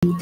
You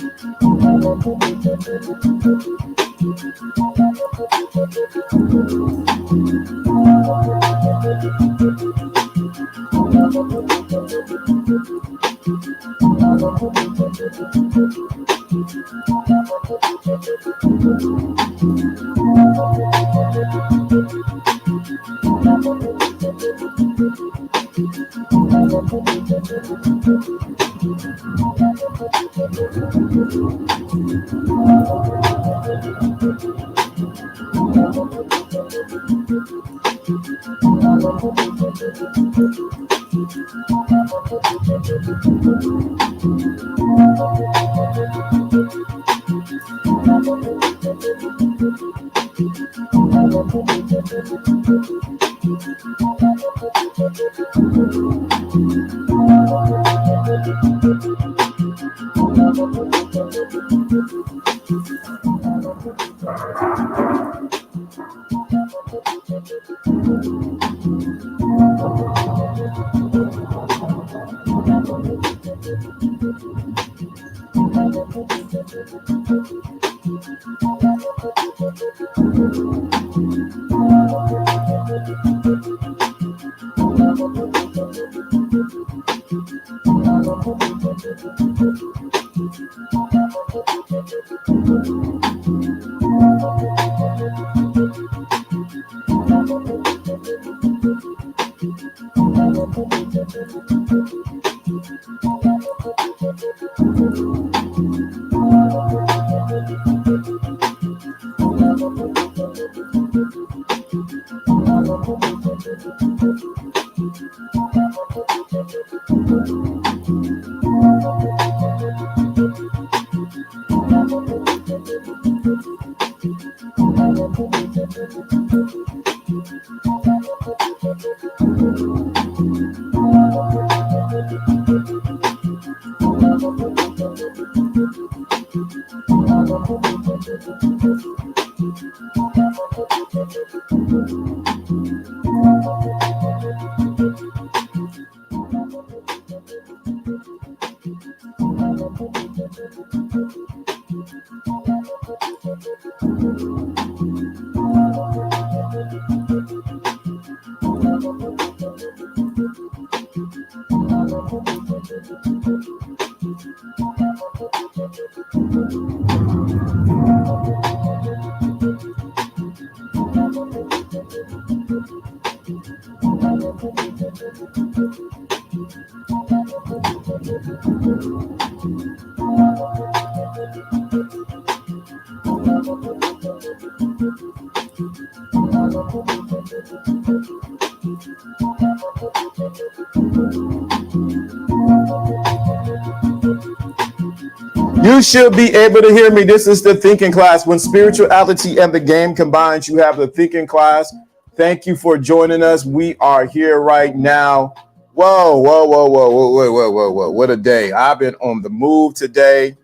should be able to hear me. This is the thinking class. When spirituality and the game combines, you have the thinking class. Thank you for joining us. We are here right now. Whoa, whoa, whoa, whoa, whoa, whoa, whoa, whoa, whoa. What a day. I've been on the move today.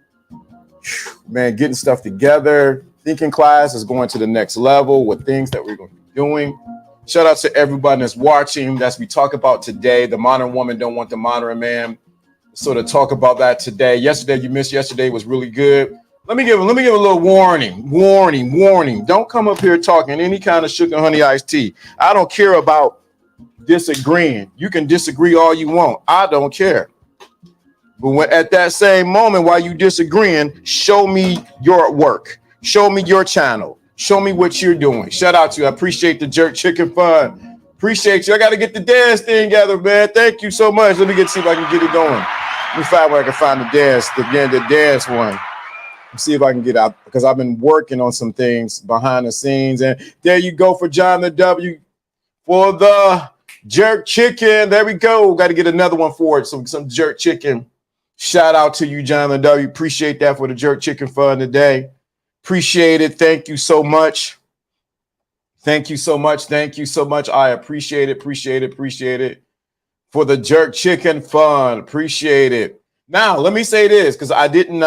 Man, getting stuff together. Thinking class is going to the next level with things that we're going to be doing. Shout out to everybody that's watching. That's we talk about today. The modern woman don't want the modern man. So to talk about that today. Yesterday, you missed yesterday was really good. Let me give a little warning. Don't come up here talking any kind of sugar honey iced tea. I don't care about disagreeing. You can disagree all you want. I don't care. But when, at that same moment while you disagreeing, show me your work. Show me your channel. Show me what you're doing. Shout out to you. I appreciate the Jerk Chicken Fun. Appreciate you. I got to get the dance thing together, man. Thank you so much. Let me see if I can get it going. Let me find where I can find the dance one. See if I can get out because I've been working on some things behind the scenes. And there you go for John the W for the Jerk Chicken. There we go. Got to get another one for it. Some Jerk Chicken. Shout out to you, John the W. Appreciate that for the Jerk Chicken Fun today. Appreciate it. Thank you so much. Thank you so much. Thank you so much. I appreciate it. Appreciate it. For the Jerk Chicken Fun. Appreciate it. Now, let me say this because I didn't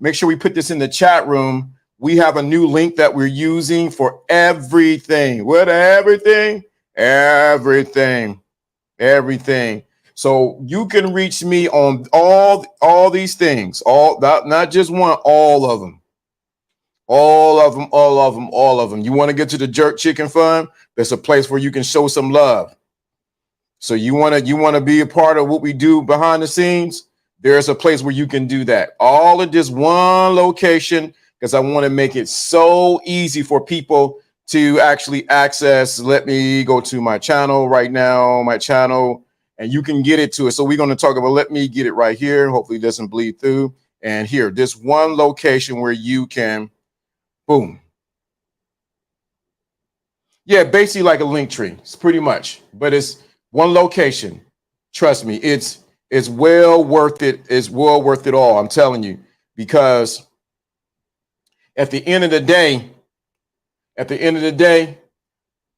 make sure we put this in the chat room. We have a new link that we're using for everything. What everything? Everything. So you can reach me on all these things, all not just one, all of them. All of them, all of them, all of them. You want to get to the Jerk Chicken Fund? There's a place where you can show some love. So you want to be a part of what we do behind the scenes? There's a place where you can do that. All in this one location, because I want to make it so easy for people to actually access. Let me go to my channel right now, and you can get it to it. So we're going to talk about, let me get it right here. Hopefully it doesn't bleed through. And here, this one location where you can, boom. Yeah, basically like a link tree. It's pretty much, but it's one location. Trust me, it's well worth it. It's well worth it all. I'm telling you, because at the end of the day,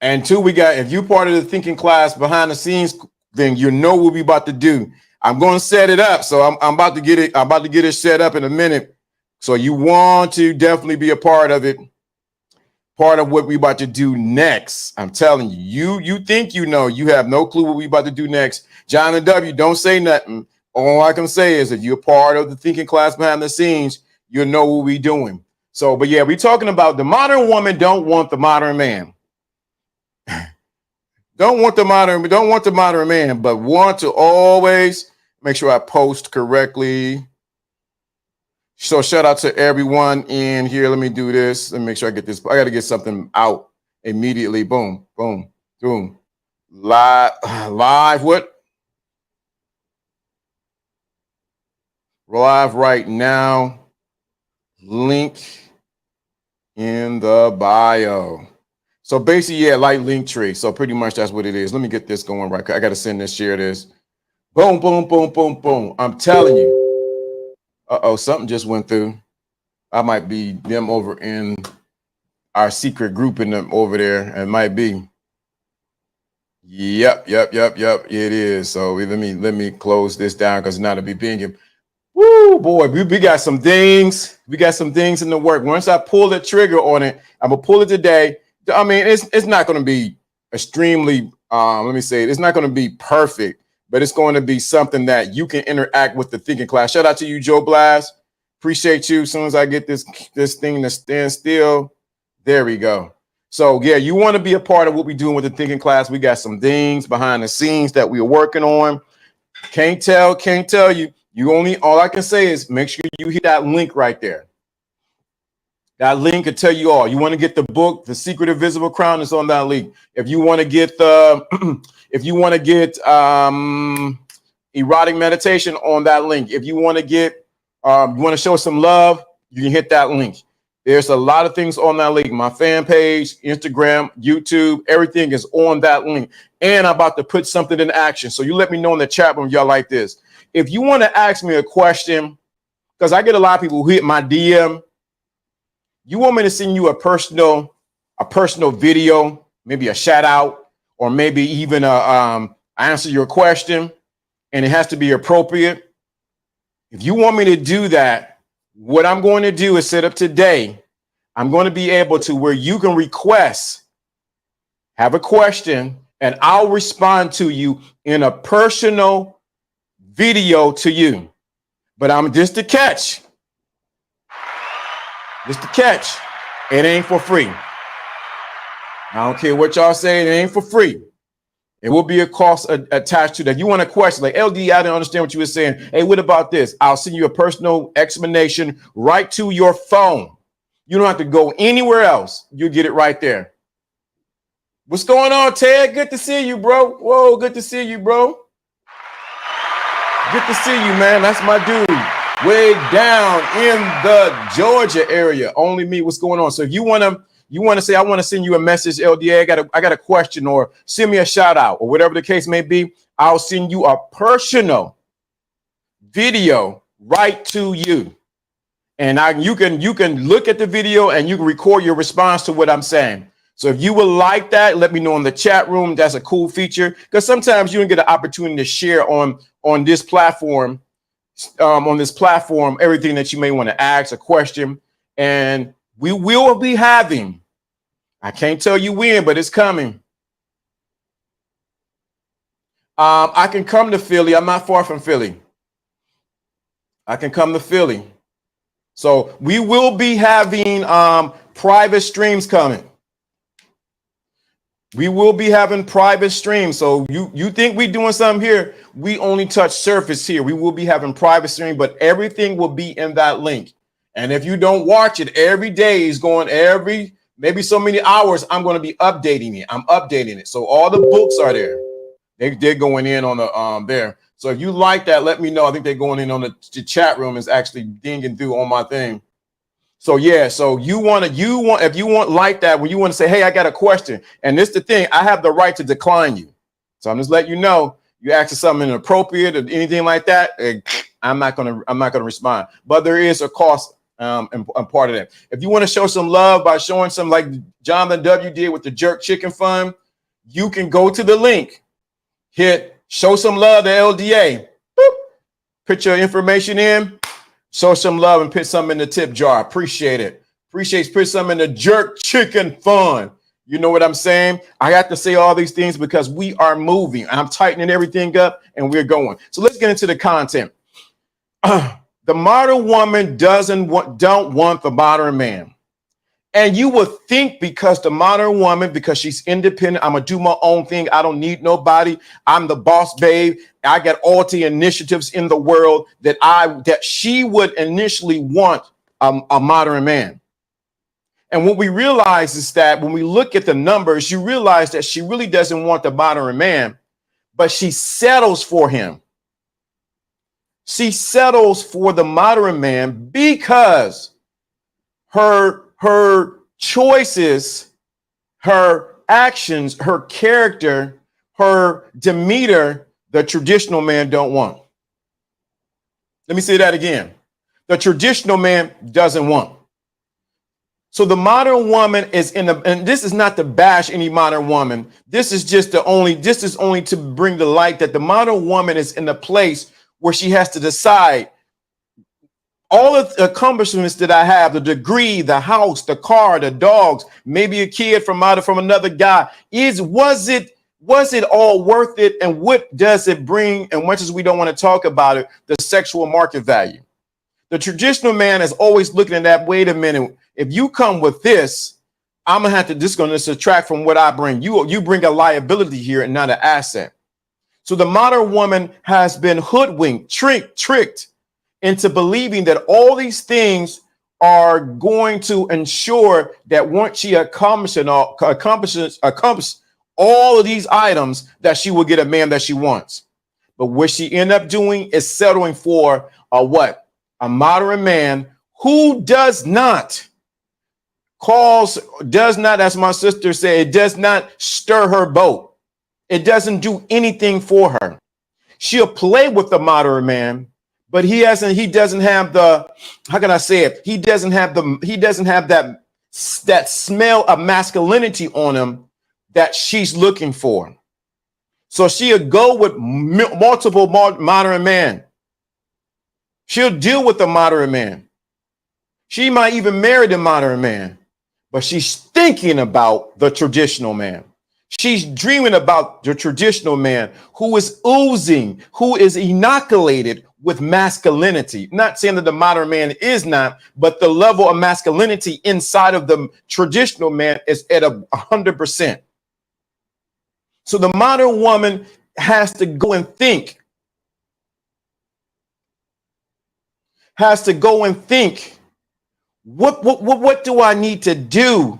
and two, we got, if you're part of the thinking class behind the scenes, then you know what we about to do. I'm going to set it up. So I'm about to get it set up in a minute. So you want to definitely be a part of it. Part of what we about to do next. I'm telling you, you think you know, you have no clue what we about to do next. John and W, don't say nothing. All I can say is if you're part of the thinking class behind the scenes, you'll know what we're doing. So, but yeah, we're talking about the modern woman don't want the modern man. Don't want the modern man, but want to always make sure I post correctly. So shout out to everyone in here. Let me do this. Let me make sure I get this. I got to get something out immediately. Boom, boom, boom. Live what? Live right now. Link in the bio. So basically, yeah, like Linktree. So pretty much that's what it is. Let me get this going right. I got to send this, share this. Boom, boom, boom, boom, boom. I'm telling you. Uh-oh, something just went through. I might be them over in our secret group in them over there. It might be. Yep. It is. So let me close this down because now to be pinging. Woo, boy, we got some things. We got some things in the work. Once I pull the trigger on it, I'm gonna pull it today. I mean, it's not going to be extremely. Let me say it. It's not going to be perfect. But it's going to be something that you can interact with the thinking class. Shout out to you, Joe Blast. Appreciate you. As soon as I get this thing to stand still, there we go. So yeah, you want to be a part of what we're doing with the thinking class. We got some things behind the scenes that we are working on. Can't tell you. All I can say is make sure you hit that link right there. That link will tell you all. You want to get the book, The Secret Invisible Crown, is on that link. If you want to get erotic meditation, on that link. If you want to get, you want to show some love, you can hit that link. There's a lot of things on that link. My fan page, Instagram, YouTube, everything is on that link. And I'm about to put something in action. So you let me know in the chat room, y'all like this. If you want to ask me a question, because I get a lot of people who hit my DM. You want me to send you a personal video, maybe a shout out, or maybe even answer your question, and it has to be appropriate. If you want me to do that, what I'm going to do is set up today. I'm going to be able to where you can request, have a question, and I'll respond to you in a personal video to you. But I'm just the catch. Just the catch. It ain't for free. I don't care what y'all say. It ain't for free. It will be a cost attached to that. You want a question like, LD, I didn't understand what you were saying. Hey, what about this? I'll send you a personal explanation right to your phone. You don't have to go anywhere else. You'll get it right there. What's going on, Ted? Good to see you, bro. Whoa, good to see you, bro. Good to see you, man. That's my dude. Way down in the Georgia area. Only me. What's going on? So if you want to say, I want to send you a message, LDA, I got a question, or send me a shout out, or whatever the case may be, I'll send you a personal video right to you. And you can look at the video and you can record your response to what I'm saying. So if you would like that, let me know in the chat room. That's a cool feature, because sometimes you don't get an opportunity to share on this platform. Everything that you may want to ask a question, and we will be having, I can't tell you when, but it's coming, I can come to Philly. I'm not far from Philly. I can come to Philly. So we will be having private streams coming. We will be having private streams. So you think we're doing something here? We only touch surface here. We will be having private stream, but everything will be in that link. And if you don't watch it, every day is going maybe so many hours, I'm going to be updating it. I'm updating it. So all the books are there. They're going in on the there. So if you like that, let me know. I think they're going in on the chat room is actually dinging through on my thing. So yeah, so if you want like that, when you want to say, hey, I got a question, and this the thing, I have the right to decline you. So I'm just letting you know, you ask something inappropriate or anything like that, I'm not gonna respond. But there is a cost and part of that. If you want to show some love by showing some like Jonathan W did with the Jerk Chicken Fund, you can go to the link, hit show some love to LDA, boop, put your information in, show some love and put something in the tip jar. Appreciate it. Put something in the Jerk Chicken Fund. You know what I'm saying? I have to say all these things because we are moving. I'm tightening everything up and we're going. So let's get into the content. The modern woman don't want the modern man. And you would think because the modern woman, because she's independent, I'm going to do my own thing. I don't need nobody. I'm the boss babe. I got all the initiatives in the world that she would initially want a modern man. And what we realize is that when we look at the numbers, you realize that she really doesn't want the modern man, but she settles for him. She settles for the modern man because her choices, her actions, her character, her demeanor, the traditional man don't want. Let me say that again. The traditional man doesn't want. So the modern woman is and this is not to bash any modern woman. This is only to bring the light that the modern woman is in a place where she has to decide all of the accomplishments that I have, the degree, the house, the car, the dogs, maybe a kid from another guy, was it all worth it? And what does it bring? And much as we don't want to talk about it, the sexual market value. The traditional man is always looking at that. Wait a minute. If you come with this, I'm going to subtract from what I bring. You bring a liability here and not an asset. So the modern woman has been hoodwinked, tricked into believing that all these things are going to ensure that once she accomplishes all of these items, that she will get a man that she wants. But what she end up doing is settling for a modern man who does not, as my sister said, it does not stir her boat. It doesn't do anything for her. She'll play with the modern man, but he doesn't have the, how can I say it? He doesn't have that smell of masculinity on him that she's looking for. So she'll go with multiple modern men. She'll deal with the modern man. She might even marry the modern man, but she's thinking about the traditional man. She's dreaming about the traditional man who is oozing, who is inoculated with masculinity. Not saying that the modern man is not, but the level of masculinity inside of the traditional man is at 100%. So the modern woman has to go and think. What do I need to do?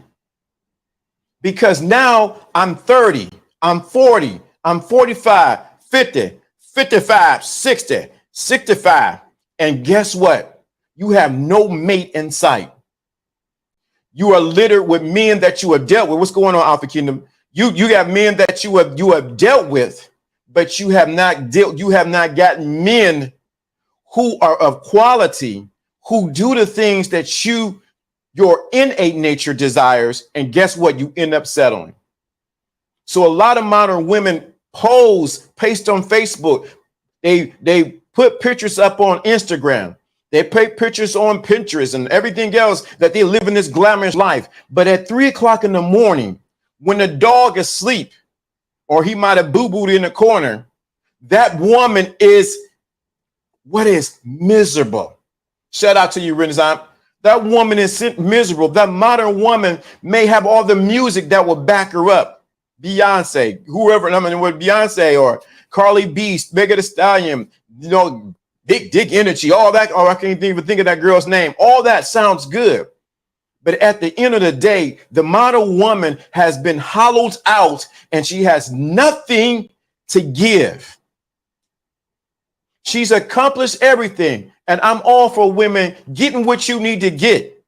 Because now I'm 30, I'm 40, I'm 45, 50, 55, 60, 65. And guess what? You have no mate in sight. You are littered with men that you have dealt with. What's going on, Alpha Kingdom? You got men that you have dealt with, but you have not gotten men who are of quality, who do the things that your innate nature desires, and guess what? You end up settling. So a lot of modern women paste on Facebook. They put pictures up on Instagram. They put pictures on Pinterest and everything else that they live in this glamorous life. But at 3 o'clock in the morning, when the dog is asleep, or he might have boo-booed in the corner, that woman is what is miserable. Shout out to you, Renaissance. That woman is miserable. That modern woman may have all the music that will back her up. Beyonce, whoever, I mean, with Beyonce or Carly B, Megan Thee Stallion, you know, Big Dick Energy, all that. Oh, I can't even think of that girl's name. All that sounds good. But at the end of the day, the modern woman has been hollowed out and she has nothing to give. She's accomplished everything. And I'm all for women getting what you need to get.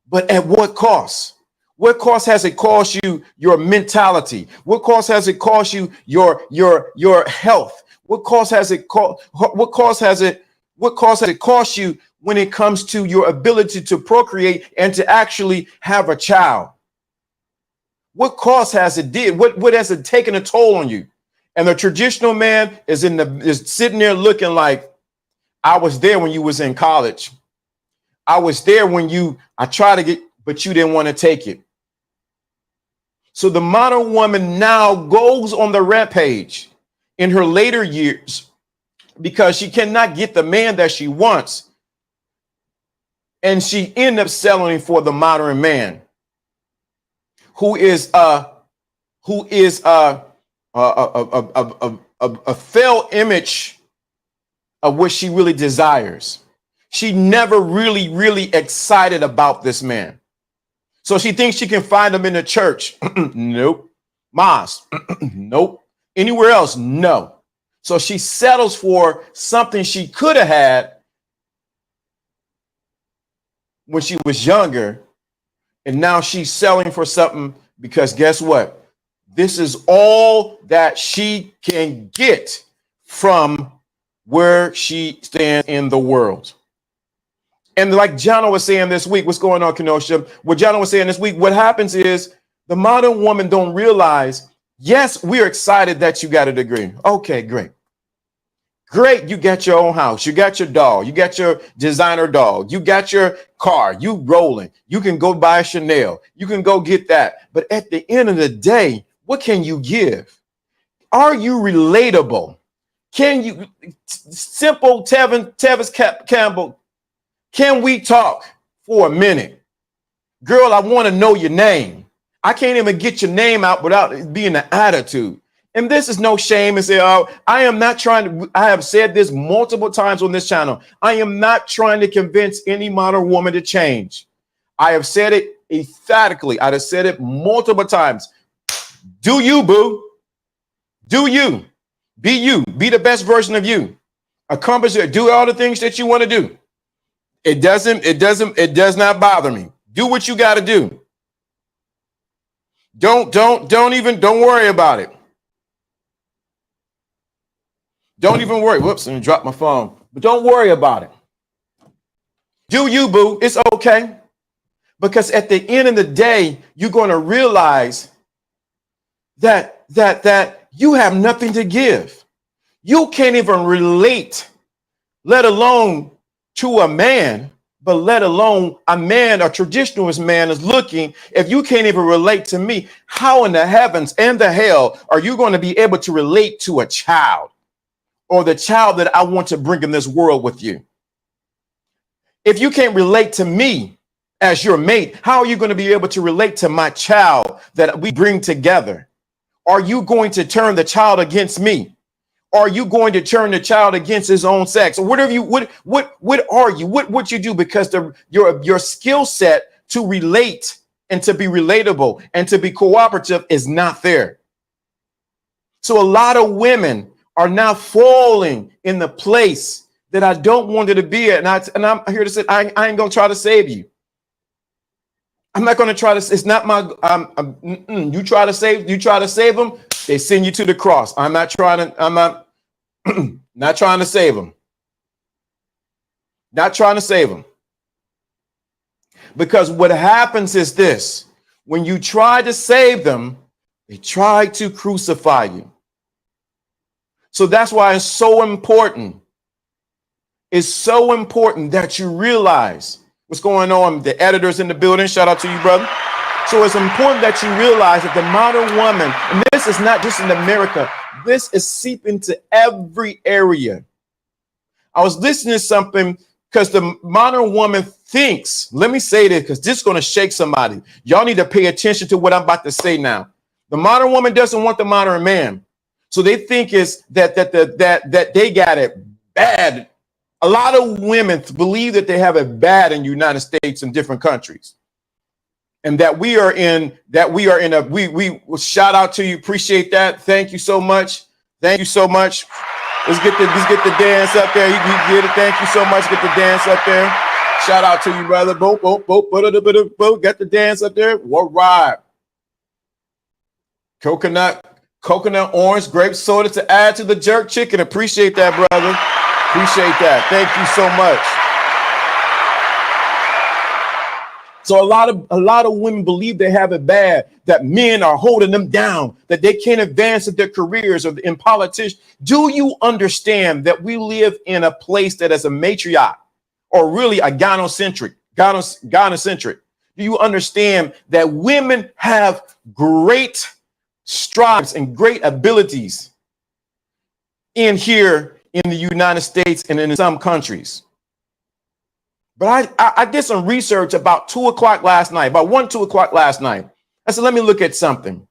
But at what cost? What cost has it cost you your mentality? What cost has it cost you your health? What cost has it cost you when it comes to your ability to procreate and to actually have a child? What cost has it did? What has it taken a toll on you? And the traditional man is sitting there looking like, I was there when you was in college. I was there when I tried to get, but you didn't want to take it. So the modern woman now goes on the rampage in her later years because she cannot get the man that she wants. And she ends up settling for the modern man who is a failed image of what she really desires. She never really excited about this man. So she thinks she can find him in the church. Nope. Mosque. Nope. Anywhere else? No. So she settles for something she could have had when she was younger. And now she's selling for something because guess what? This is all that she can get from where she stands in the world. And like Jono was saying this week, what's going on, Kenosha? What Jono was saying this week, what happens is the modern woman don't realize, yes, we're excited that you got a degree. Okay, great. Great, you got your own house. You got your dog. You got your designer dog. You got your car. You rolling. You can go buy a Chanel. You can go get that. But at the end of the day, what can you give? Are you relatable? Can you, simple Tevis Campbell, can we talk for a minute? Girl, I want to know your name. I can't even get your name out without it being an attitude. And this is no shame and say, oh, I am not trying to, I have said this multiple times on this channel. I am not trying to convince any modern woman to change. I have said it emphatically. I have said it multiple times. Do you, boo? Do you? Be you. Be the best version of you. Accomplish it. Do all the things that you want to do. It does not bother me. Do what you got to do. Don't worry about it. Don't even worry. Whoops, and drop my phone. But don't worry about it. Do you, boo? It's okay. Because at the end of the day, you're going to realize that you have nothing to give. You can't even relate, let alone to a man, but let alone a man, a traditionalist man is looking. If you can't even relate to me, how in the heavens and the hell are you going to be able to relate to a child or the child that I want to bring in this world with you? If you can't relate to me as your mate, how are you going to be able to relate to my child that we bring together? Are you going to turn the child against me? Are you going to turn the child against his own sex? Or whatever you, what are you? What you do? Because your skill set to relate and to be relatable and to be cooperative is not there. So a lot of women are now falling in the place that I don't want you to be at. And I'm here to say, I ain't going to try to save you. I'm not going to try to, it's not my, you try to save them. They send you to the cross. I'm not trying to save them. Not trying to save them. Because what happens is this, when you try to save them, they try to crucify you. So that's why it's so important. It's so important that you realize what's going on. The editors in the building, shout out to you, brother. So it's important that you realize that the modern woman, and this is not just in America, This is seeping to every area. I was listening to something because the modern woman thinks, let me say this because this is going to shake somebody. Y'all need to pay attention to what I'm about to say now. The modern woman doesn't want the modern man. So they think is that they got it bad. A lot of women believe that they have it bad in the United States and different countries. And that we shout out to you. Appreciate that. Thank you so much. Thank you so much. Let's get the dance up there. You get it. Thank you so much. Get the dance up there. Shout out to you, brother. Boom. Get the dance up there. What ride? Coconut, orange, grape soda to add to the jerk chicken. Appreciate that, brother. Appreciate that. Thank you so much. So a lot of women believe they have it bad, that men are holding them down, that they can't advance in their careers or in politics. Do you understand that we live in a place that is a matriarch or really a gynocentric? Do you understand that women have great strides and great abilities in here in the United States and in some countries? But I did some research about 2 o'clock last night, about 2 o'clock last night. I said, let me look at something.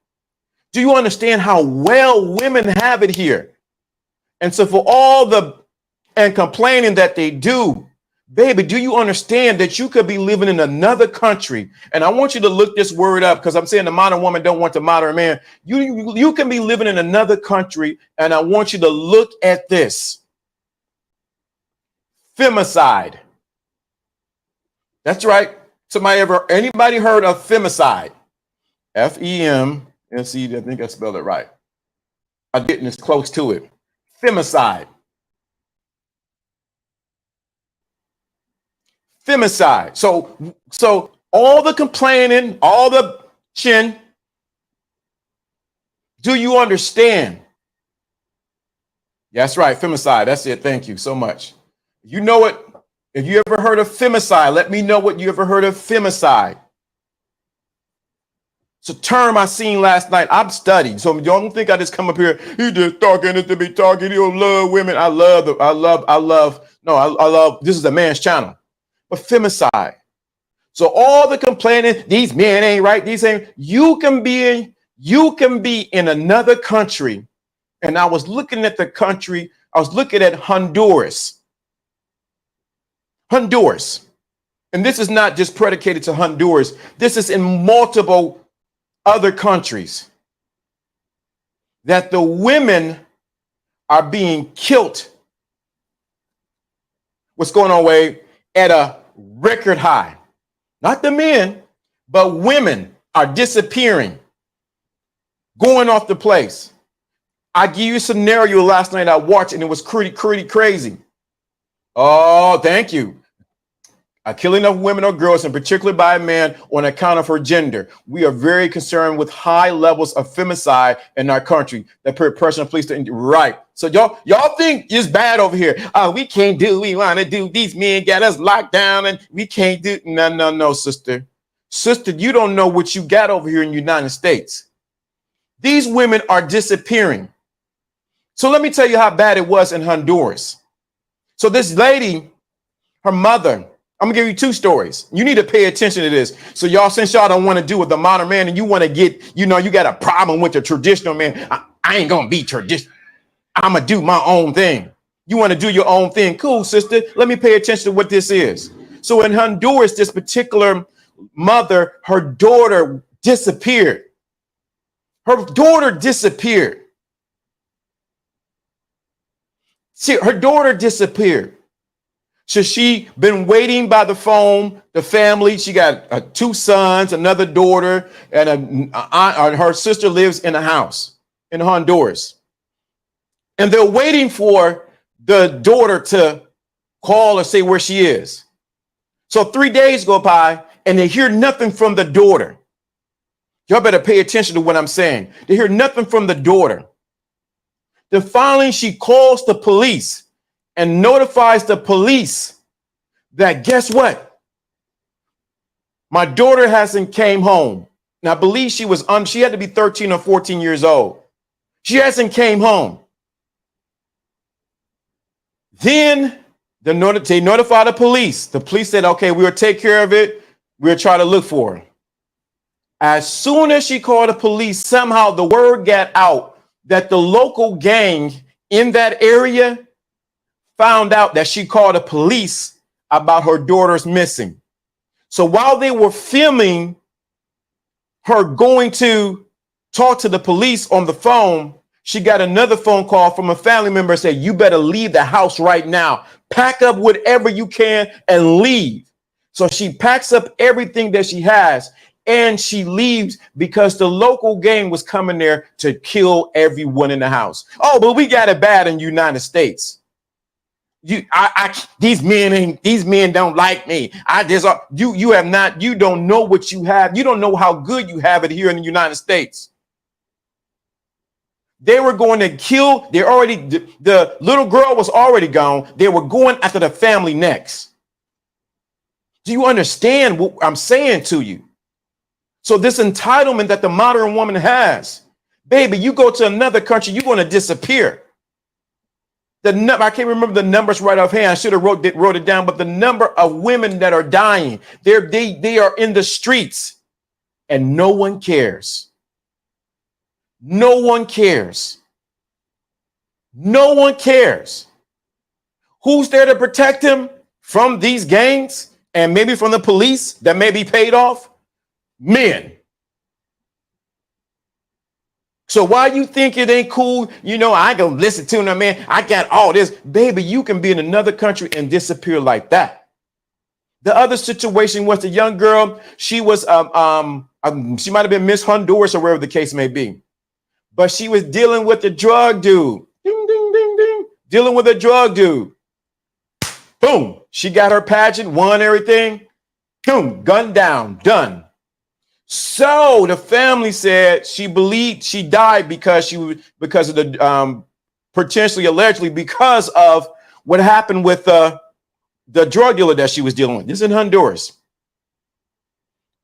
Do you understand how well women have it here? And so for all the complaining that they do, baby, do you understand that you could be living in another country? And I want you to look this word up because I'm saying the modern woman don't want the modern man. You can be living in another country, and I want you to look at this. Femicide. That's right. Anybody heard of femicide? F-E-M-S-E, I think I spelled it right. I'm getting this close to it. Femicide. Femicide. So all the complaining, all the chin. Do you understand? That's right. Femicide. That's it. Thank you so much. You know it. If you ever heard of femicide, let me know what you ever heard of femicide. It's a term I seen last night. I'm studying. So don't think I just come up here. You just talking to be talking. You don't love women. I love. This is a man's channel. But femicide. So all the complaining, these men ain't right. These ain't. You can be in another country. And I was looking at the country. I was looking at Honduras. And this is not just predicated to Honduras. This is in multiple other countries that the women are being killed. What's going on, Wade? At a record high. Not the men, but women are disappearing, going off the place. I give you a scenario last night I watched, and it was pretty crazy. Oh, thank you. A killing of women or girls, and particularly by a man, on account of her gender. We are very concerned with high levels of femicide in our country. The person, police, right? So y'all think it's bad over here. Oh, we can't do. We want to do. These men got us locked down, and we can't do. No, sister. You don't know what you got over here in the United States. These women are disappearing. So let me tell you how bad it was in Honduras. So this lady, her mother. I'm gonna give you 2 stories. You need to pay attention to this. So since y'all don't want to do with the modern man and you want to get, you got a problem with the traditional man. I ain't gonna be traditional. I'm gonna do my own thing. You want to do your own thing. Cool, sister. Let me pay attention to what this is. So in Honduras, this particular mother, her daughter disappeared. Her daughter disappeared. So she been waiting by the phone, the family. She got 2 sons, another daughter, and her sister lives in a house in Honduras. And they're waiting for the daughter to call or say where she is. So 3 days go by and they hear nothing from the daughter. Y'all better pay attention to what I'm saying. They hear nothing from the daughter. Then finally she calls the police and notifies the police that, guess what? My daughter hasn't came home. And I believe she had to be 13 or 14 years old. She hasn't came home. Then they notify the police. The police said, okay, we'll take care of it. We'll try to look for her. As soon as she called the police, somehow the word got out that the local gang in that area found out that she called the police about her daughter's missing. So while they were filming her going to talk to the police on the phone, she got another phone call from a family member and said, you better leave the house right now. Pack up whatever you can and leave. So she packs up everything that she has and she leaves because the local gang was coming there to kill everyone in the house. Oh, but we got it bad in the United States. These men don't like me. You don't know what you have. You don't know how good you have it here in the United States. They were going to kill. The little girl was already gone. They were going after the family next. Do you understand what I'm saying to you? So this entitlement that the modern woman has, baby, you go to another country, you're going to disappear. I can't remember the numbers right offhand. I should have wrote it down, but the number of women that are dying, they are in the streets and no one cares. No one cares. No one cares. Who's there to protect him from these gangs and maybe from the police that may be paid off? Men. So why you think it ain't cool? I go listen to them, man. I got all this. Baby, you can be in another country and disappear like that. The other situation was the young girl. She was, she might have been Miss Honduras or wherever the case may be. But she was dealing with the drug dude. Ding, ding, ding, ding. Dealing with a drug dude. Boom. She got her pageant, won everything. Boom. Gunned down. Done. So the family said she believed she died because of the potentially allegedly because of what happened with the drug dealer that she was dealing with. This is in Honduras.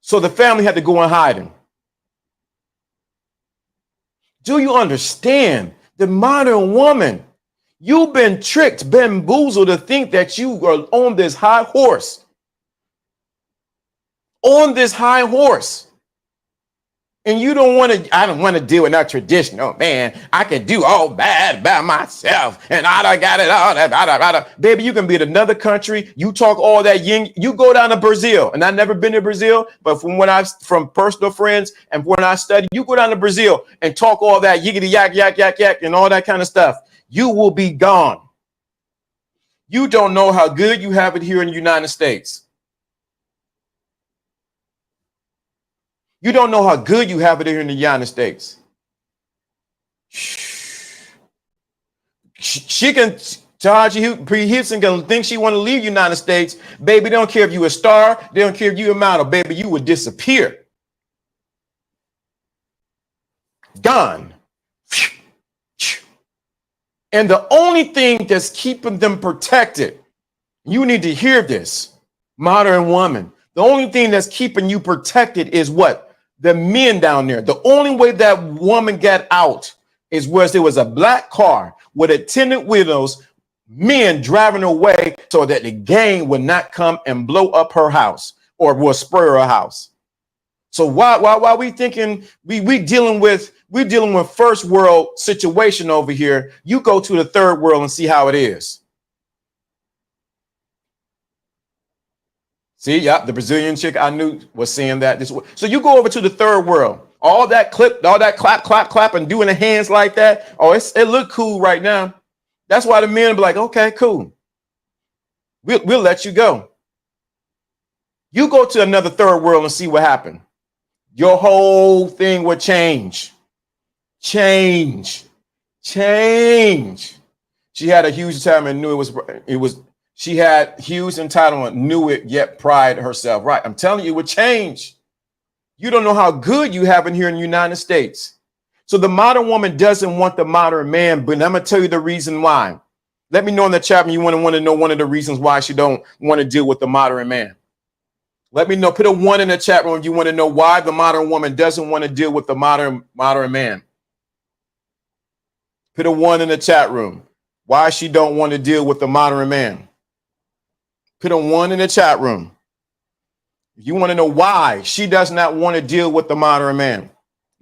So the family had to go in hiding. Do you understand? The modern woman, you've been tricked, bamboozled to think that you are on this high horse. On this high horse. And you I don't want to deal with that traditional, man. I can do all bad by myself. And I got it all. Baby, you can be in another country. You talk all that yin. You go down to Brazil. And I've never been to Brazil, but from personal friends and when I study, you go down to Brazil and talk all that yiggity yak, yak, yak, yak, and all that kind of stuff. You will be gone. You don't know how good you have it here in the United States. You don't know how good you have it here in the United States. She can, Taraji P. Henson can think she want to leave the United States. Baby, they don't care if you're a star. They don't care if you're a model. Baby, you would disappear. Gone. And the only thing that's keeping them protected, you need to hear this, modern woman. The only thing that's keeping you protected is what? The men down there. The only way that woman got out is where there was a black car with attendant widows, men driving away so that the gang would not come and blow up her house or will spray her house. So why we thinking we dealing with first world situation over here? You go to the third world and see how it is. See, yeah, the Brazilian chick I knew was saying that this way. So you go over to the third world, all that clap, and doing the hands like that. Oh, it look cool right now. That's why the men be like, okay, cool. We'll let you go. You go to another third world and see what happened. Your whole thing will change. Change. She had a huge time and knew it was. She had huge entitlement, knew it, yet pride herself. Right. I'm telling you, it would change. You don't know how good you have in here in the United States. So the modern woman doesn't want the modern man, but I'm going to tell you the reason why. Let me know in the chat when you want to know one of the reasons why she don't want to deal with the modern man. Let me know. Put a 1 in the chat room if you want to know why the modern woman doesn't want to deal with the modern man. Put a 1 in the chat room. Why she don't want to deal with the modern man. Put a 1 in the chat room. If you want to know why she does not want to deal with the modern man.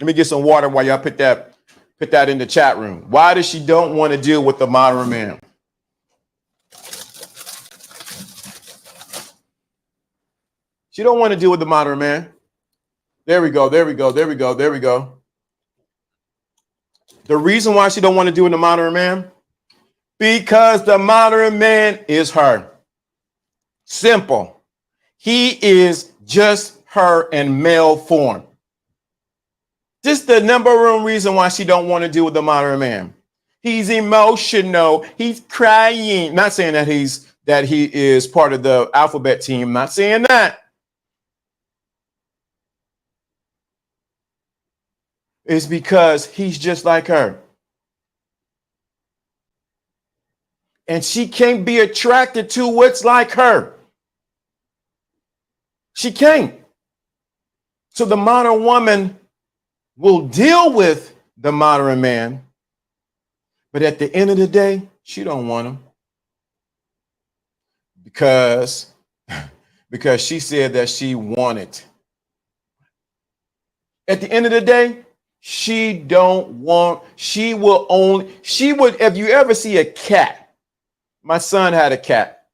Let me get some water while y'all put that in the chat room. Why does she don't want to deal with the modern man? She don't want to deal with the modern man. There we go. There we go. There we go. There we go. The reason why she don't want to deal with the modern man, because the modern man is her. Simple. He is just her in male form. This is the number one reason why she don't want to deal with the modern man. He's emotional. He's crying. Not saying that he is part of the alphabet team. Not saying that. It's because he's just like her. And she can't be attracted to what's like her. She can't. So the modern woman will deal with the modern man, but at the end of the day, she don't want him because she said that she wanted. At the end of the day, she don't want. She would. If you ever see a cat, my son had a cat,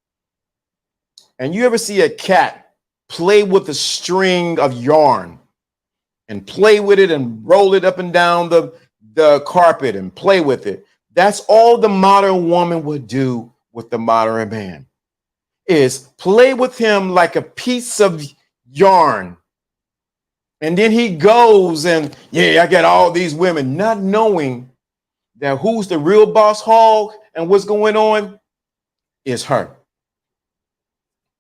and you ever see a cat play with a string of yarn and play with it and roll it up and down the carpet and play with it. That's all the modern woman would do with the modern man, is play with him like a piece of yarn. And then he goes and, yeah, I got all these women, not knowing that who's the real boss hog and what's going on is her.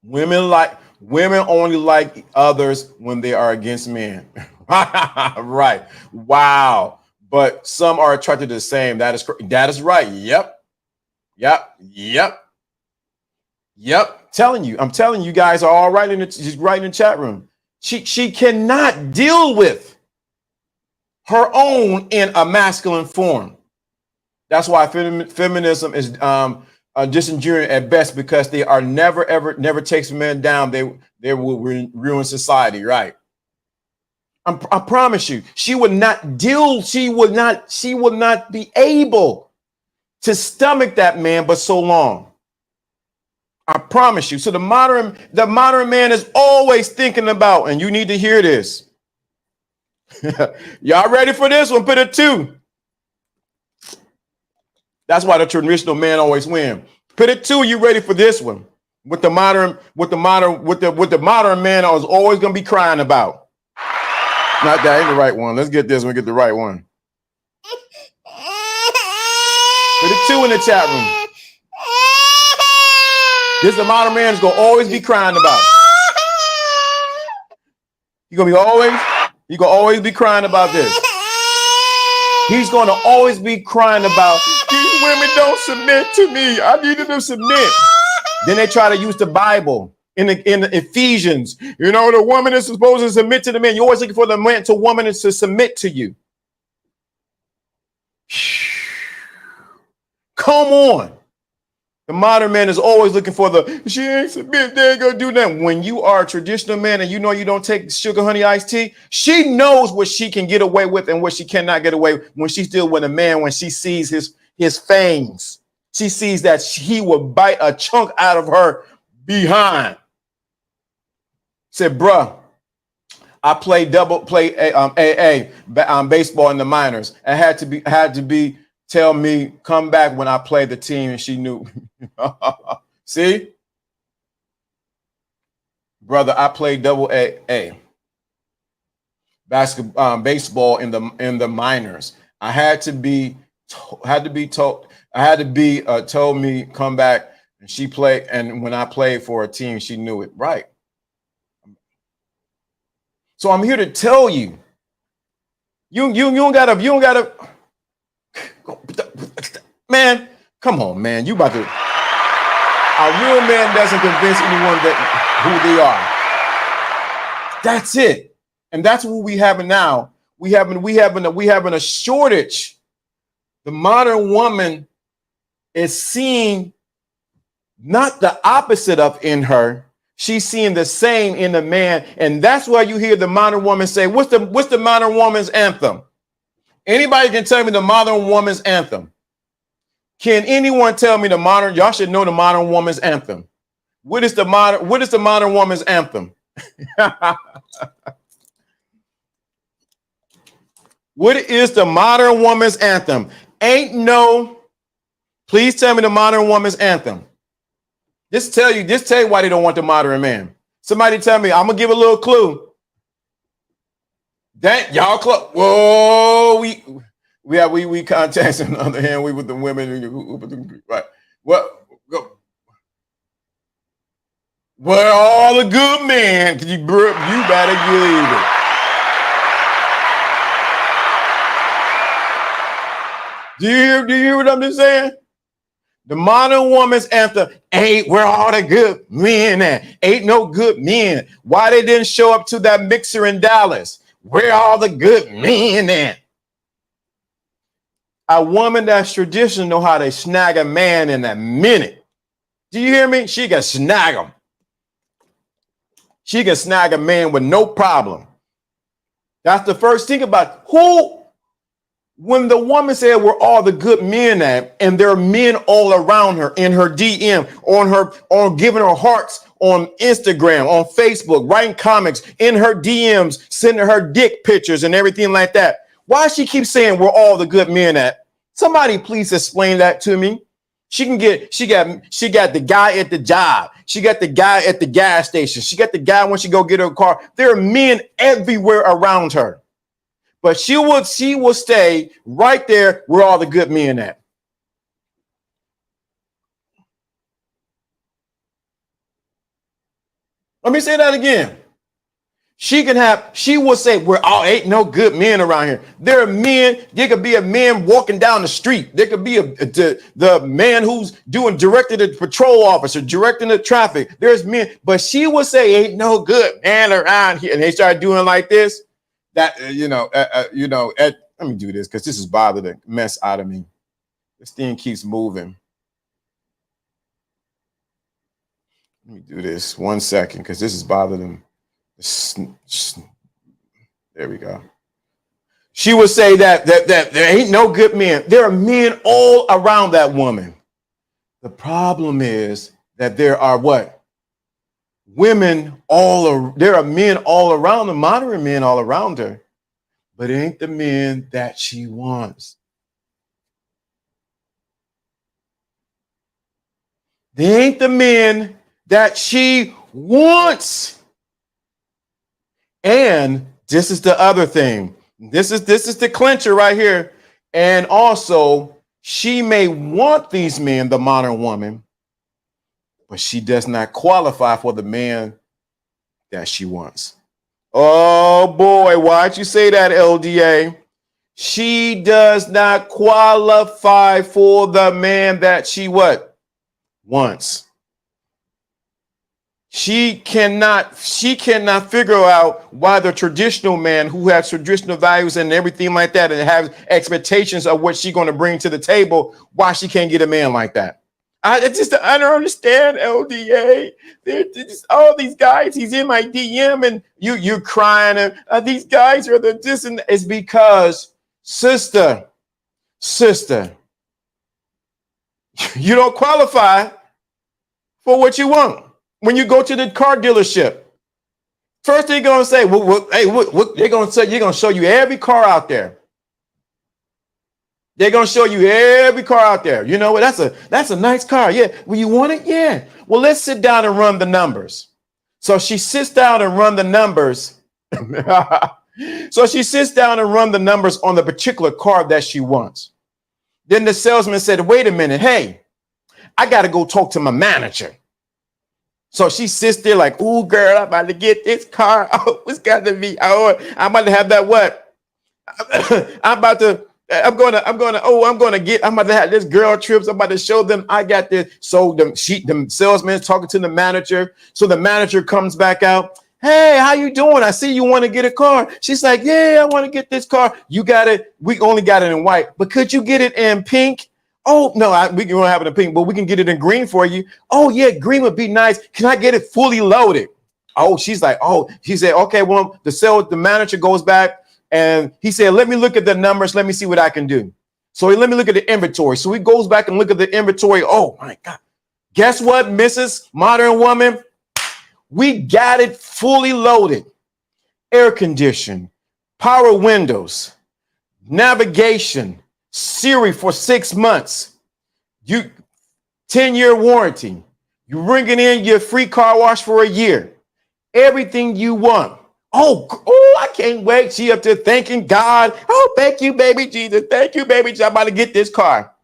Women only like others when they are against men. Right. Wow. But some are attracted to the same. That is right. Yep. I'm telling you guys are all right just right in the chat room. She cannot deal with her own in a masculine form. That's why feminism is disingenuous at best, because they are never takes men down. They will ruin society, right? I promise you, she would not be able to stomach that man but so long. I promise you. So the modern man is always thinking about, and you need to hear this. Y'all ready for this one? Put a 2. That's why the traditional man always win. Put a 2. You ready for this one? What the modern man is always gonna be crying about. Not that ain't the right one. Let's get this one. Get the right one. Put a 2 in the chat room. This the modern man is gonna always be crying about. He's gonna always be crying about this. He's gonna always be crying about, these women don't submit to me. I need them to submit. Then they try to use the Bible in Ephesians. You know, the woman is supposed to submit to the man. You're always looking for the man to woman to submit to you. Come on. The modern man is always looking for she ain't submit, they ain't gonna do nothing. When you are a traditional man and you know you don't take sugar, honey, iced tea, she knows what she can get away with and what she cannot get away with when she's dealing with a man. When she sees his fangs, she sees that he will bite a chunk out of her behind. Said, bruh, I played AA baseball in the minors. I had to be tell me come back when I played the team, and she knew. See, brother, I played AA baseball in the minors. I had to be told me come back, and she played. And when I played for a team, she knew it, right? So I'm here to tell you, you don't gotta. Man, come on, man. You about to. A real man doesn't convince anyone who they are. That's it. And that's what we having now. We having a shortage The modern woman is seeing not the opposite of in her. She's seeing the same in the man. And that's why you hear the modern woman say, what's the modern woman's anthem? Anybody can tell me the modern woman's anthem. Can anyone tell me y'all should know the modern woman's anthem. What is the modern woman's anthem? What is the modern woman's anthem? Please tell me the modern woman's anthem. Just tell you why they don't want the modern man. Somebody tell me, I'm gonna give a little clue. That y'all whoa, we contacts on the other hand, we with the women, right? What where all the good men, you better believe it. Do you hear what I'm just saying? The modern woman's anthem ain't where all the good men at. Ain't no good men. Why they didn't show up to that mixer in Dallas? Where all the good men at? A woman that's traditional know how to snag a man in a minute. Do you hear me? She can snag him. She can snag a man with no problem. That's the first thing about who. When the woman said where all the good men at, and there are men all around her in her DM, on giving her hearts on Instagram, on Facebook, writing comics in her DMs, sending her dick pictures and everything like that. Why she keeps saying where all the good men at? Somebody please explain that to me. She got the guy at the job. She got the guy at the gas station. She got the guy when she go get her car. There are men everywhere around her. But she will stay right there where all the good men at. Let me say that again. She will say, "We're all ain't no good men around here." There are men. There could be a man walking down the street. There could be the man who's directing the patrol officer, directing the traffic. There's men, but she will say, "Ain't no good man around here," and they start doing like this. That let me do this because this is bothering the mess out of me. This thing keeps moving. Let me do this 1 second because this is bothering them. There we go. She would say that there ain't no good men. There are men all around that woman. The problem is that there are what? There are men all around her, modern men all around her, but it ain't the men that she wants. They ain't the men that she wants. And this is the other thing. This is the clincher right here. And also, she may want these men, the modern woman, but she does not qualify for the man that she wants. Oh boy, why'd you say that, LDA? She does not qualify for the man that she what? Wants. She cannot figure out why the traditional man who has traditional values and everything like that and has expectations of what she's going to bring to the table, why she can't get a man like that. I don't understand, LDA. They're just all these guys. He's in my DM, and you're crying. And these guys are the this, and it's because sister, you don't qualify for what you want. When you go to the car dealership, first they're gonna say, they're gonna say you're gonna show you every car out there. They're going to show you every car out there. You know what? That's a nice car. Yeah. Well, you want it? Yeah. Well, let's sit down and run the numbers. So she sits down and run the numbers. So she sits down and run the numbers on the particular car that she wants. Then the salesman said, wait a minute. Hey, I got to go talk to my manager. So she sits there like, ooh, girl, I'm about to get this car. Oh, it's got to be. Oh, I'm about to have that what? I'm about to have this girl trips. I'm about to show them I got this. So the salesman's talking to the manager. So the manager comes back out. Hey, how you doing? I see you want to get a car. She's like, yeah, I want to get this car. You got it. We only got it in white, but could you get it in pink? Oh, no, we don't have it in pink, but we can get it in green for you. Oh, yeah, green would be nice. Can I get it fully loaded? Oh, she's like, oh, she said, okay, well, the manager goes back and he said, let me look at the numbers. Let me see what I can do. So let me look at the inventory. So he goes back and look at the inventory. Oh my God. Guess what, Mrs. Modern Woman? We got it fully loaded. Air conditioning, power windows, navigation, Siri for 6 months. You 10-year warranty. You're bringing in your free car wash for a year. Everything you want. Oh, I can't wait. She up there thanking God. Oh, thank you, baby Jesus. Thank you, baby Jesus. I'm about to get this car.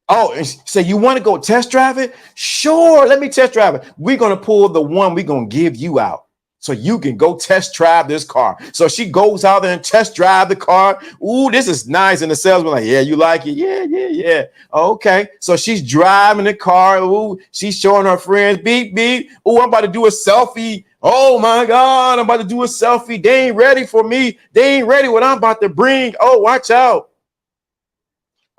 Oh, and say you want to go test drive it? Sure, let me test drive it. We're going to pull the one we're going to give you out so you can go test drive this car. So she goes out there and test drive the car. Ooh, this is nice. And the salesman like, yeah, you like it? Yeah. Okay. So she's driving the car. Ooh, she's showing her friends, beep, beep. Ooh, I'm about to do a selfie. Oh my God, I'm about to do a selfie. They ain't ready for me. They ain't ready what I'm about to bring. Oh, watch out.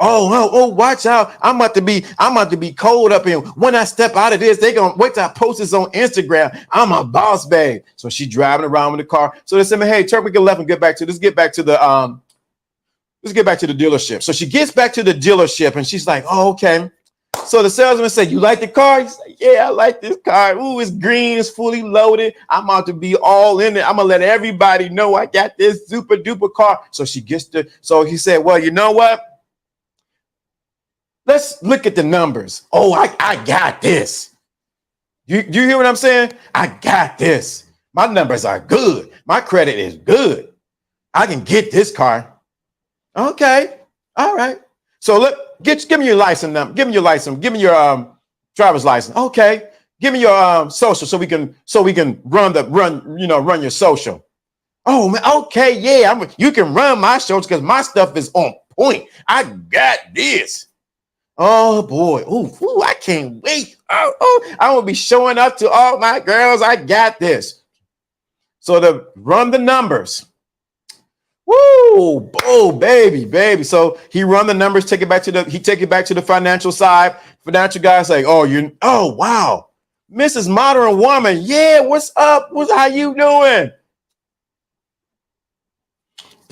Oh, watch out. I'm about to be cold up here. When I step out of this, they gonna wait till I post this on Instagram. I'm a boss babe. So she's driving around with the car. So they said, hey, turn we get left and let's get back to the dealership. So she gets back to the dealership and she's like, oh, okay. So the salesman said, you like the car? He's like, yeah, I like this car. Ooh, it's green, it's fully loaded. I'm about to be all in it. I'm gonna let everybody know I got this super duper car. So so he said, well, you know what? Let's look at the numbers. Oh, I got this. You hear what I'm saying? I got this. My numbers are good. My credit is good. I can get this car. Okay. All right. So give me your license number. Give me your license. Give me your driver's license. Okay. Give me your social so we can run your social. Oh man, okay, yeah. You can run my shows because my stuff is on point. I got this. Oh boy. Ooh, I can't wait. Oh, I will be showing up to all my girls. I got this. So to run the numbers. Woo! Oh, baby. So he run the numbers, take it back to the financial side. Financial guy's like, oh wow, Mrs. Modern Woman. Yeah, what's up? How you doing?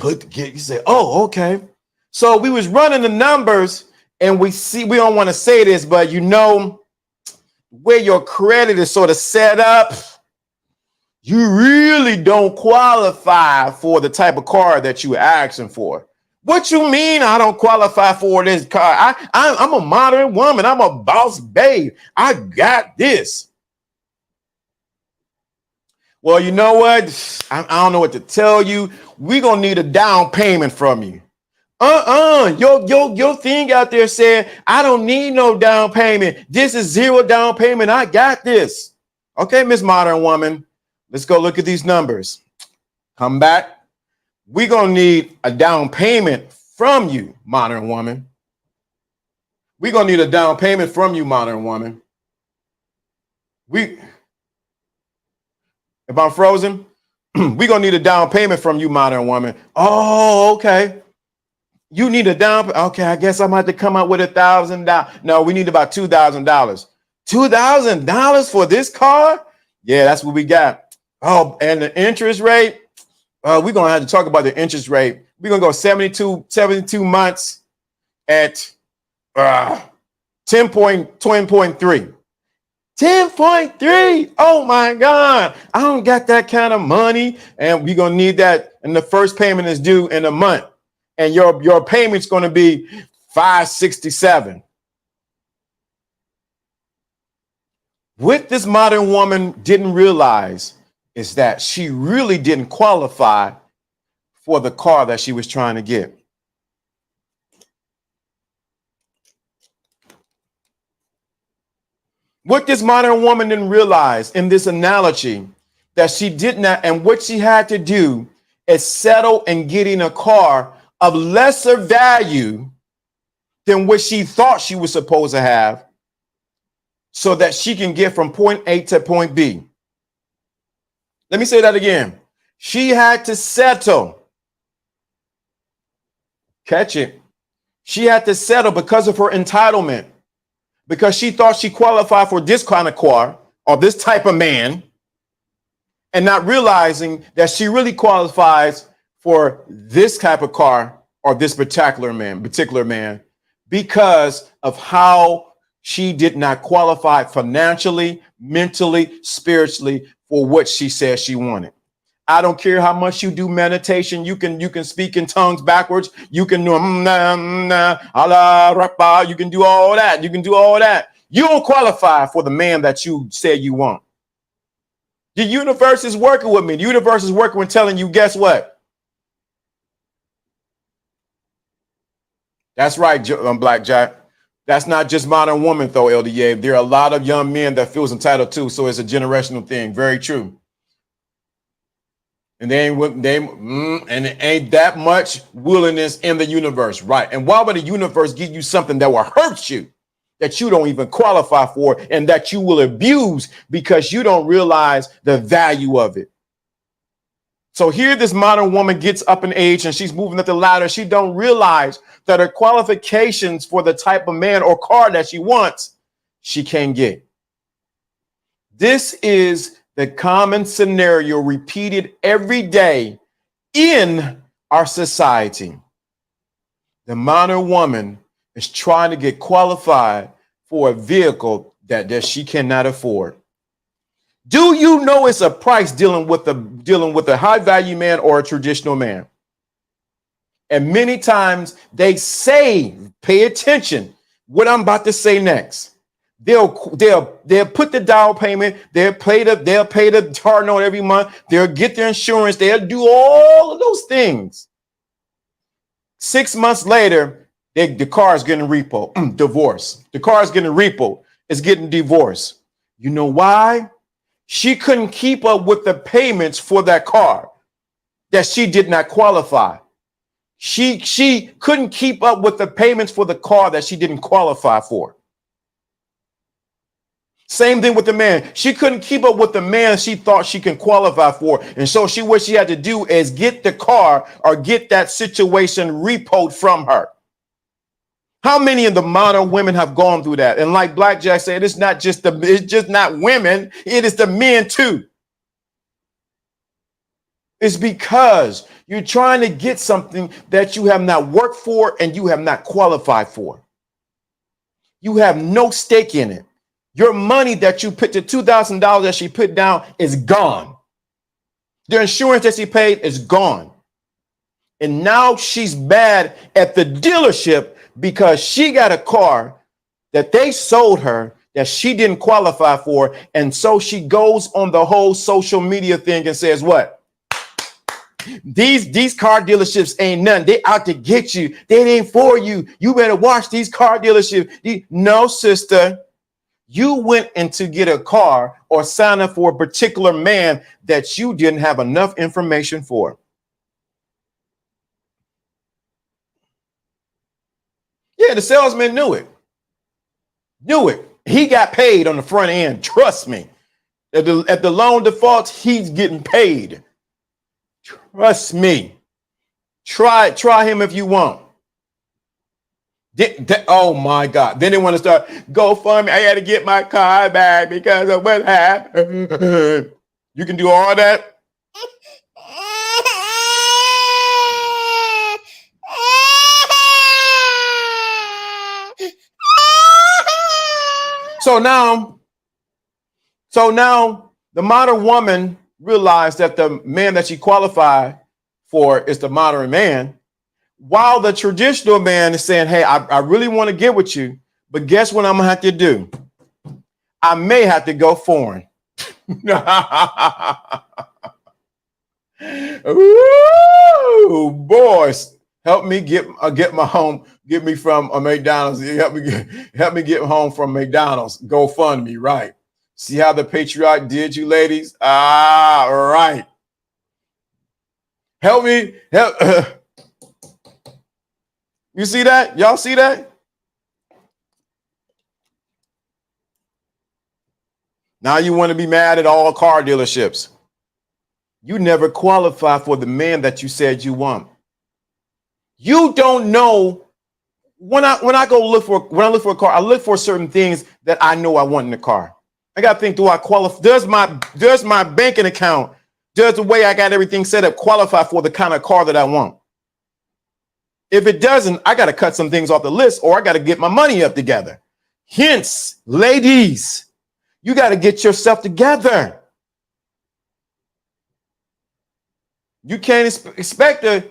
You say, oh, okay. So we was running the numbers. And we don't want to say this, but where your credit is sort of set up, you really don't qualify for the type of car that you were asking for. What you mean I don't qualify for this car? I'm a modern woman. I'm a boss babe. I got this. Well, you know what? I don't know what to tell you. We're going to need a down payment from you. Your thing out there said, I don't need no down payment. This is zero down payment. I got this. Okay, Miss Modern Woman, let's go look at these numbers. Come back. We're going to need a down payment from you, Modern Woman. We're going to need a down payment from you, Modern Woman. If I'm frozen, we're going to need a down payment from you, Modern Woman. Oh, okay. You need a down. Okay, I guess I'm going to have to come out with $1,000. No, we need about $2,000. $2,000 for this car? Yeah, that's what we got. Oh, and the interest rate? We're going to have to talk about the interest rate. We're going to go 72 months at 10.3. 10.3. Oh my God. I don't got that kind of money. And we're going to need that. And the first payment is due in a month. And your payment's going to be $567. What this modern woman didn't realize is that she really didn't qualify for the car that she was trying to get. What this modern woman didn't realize in this analogy that she did not, and what she had to do is settle in getting a car of lesser value than what she thought she was supposed to have so that she can get from point A to point B. Let me say that again. She had to settle. Catch it. She had to settle because of her entitlement, because she thought she qualified for this kind of car or this type of man, and not realizing that she really qualifies for this type of car or this particular man, because of how she did not qualify financially, mentally, spiritually for what she said she wanted. I don't care how much you do meditation. You can speak in tongues backwards. You can do you can do all that. You can do all that. You don't qualify for the man that you said you want. The universe is working with me. The universe is working with telling you, guess what? That's right, Black Jack. That's not just modern woman, though, LDA. There are a lot of young men that feels entitled too. So it's a generational thing. Very true. And and it ain't that much willingness in the universe, right? And why would the universe give you something that will hurt you, that you don't even qualify for, and that you will abuse because you don't realize the value of it? So here this modern woman gets up in age and she's moving up the ladder. She don't realize that her qualifications for the type of man or car that she wants, she can't get. This is the common scenario repeated every day in our society. The modern woman is trying to get qualified for a vehicle that she cannot afford. Do you know it's a price dealing with a high value man or a traditional man? And many times they say, pay attention, what I'm about to say next. They'll put the down payment, they'll pay the car note every month, they'll get their insurance, they'll do all of those things. 6 months later, the car is getting repo, divorce. The car is getting repo, it's getting divorced. You know why? She couldn't keep up with the payments for that car that she did not qualify. She couldn't keep up with the payments for the car that she didn't qualify for. Same thing with the man. She couldn't keep up with the man she thought she can qualify for. And so what she had to do is get the car or get that situation repoed from her. How many of the modern women have gone through that? And like Black Jack said, it's just not women, it is the men too. It's because you're trying to get something that you have not worked for and you have not qualified for. You have no stake in it. Your money that you put, the $2,000 that she put down, is gone. The insurance that she paid is gone. And now she's mad at the dealership because she got a car that they sold her that she didn't qualify for. And so she goes on the whole social media thing and says, what? These car dealerships ain't nothing. They out to get you. They ain't for you. You better watch these car dealerships. No, sister. You went in to get a car or sign up for a particular man that you didn't have enough information for. Yeah, the salesman knew it. He got paid on the front end. Trust me. At the loan default, he's getting paid. Trust me. Try him if you want. Oh my God. Then they want to start GoFundMe. I had to get my car back because of what happened. You can do all that. So now the modern woman realized that the man that she qualified for is the modern man, while the traditional man is saying, hey, I really want to get with you, but guess what I'm gonna have to do? I may have to go foreign. Ooh, boys, help me get my home. Get me from a McDonald's. Help me get home from McDonald's. GoFundMe, right? See how the patriarch did you, ladies? Ah, right. Help me. You see that? Y'all see that? Now you want to be mad at all car dealerships. You never qualify for the man that you said you want. You don't know. When I look for a car, I look for certain things that I know I want in the car. I got to think, do I qualify? Does my banking account, does the way I got everything set up qualify for the kind of car that I want? If it doesn't, I got to cut some things off the list, or I got to get my money up together. Hence, ladies, you got to get yourself together. You can't expect to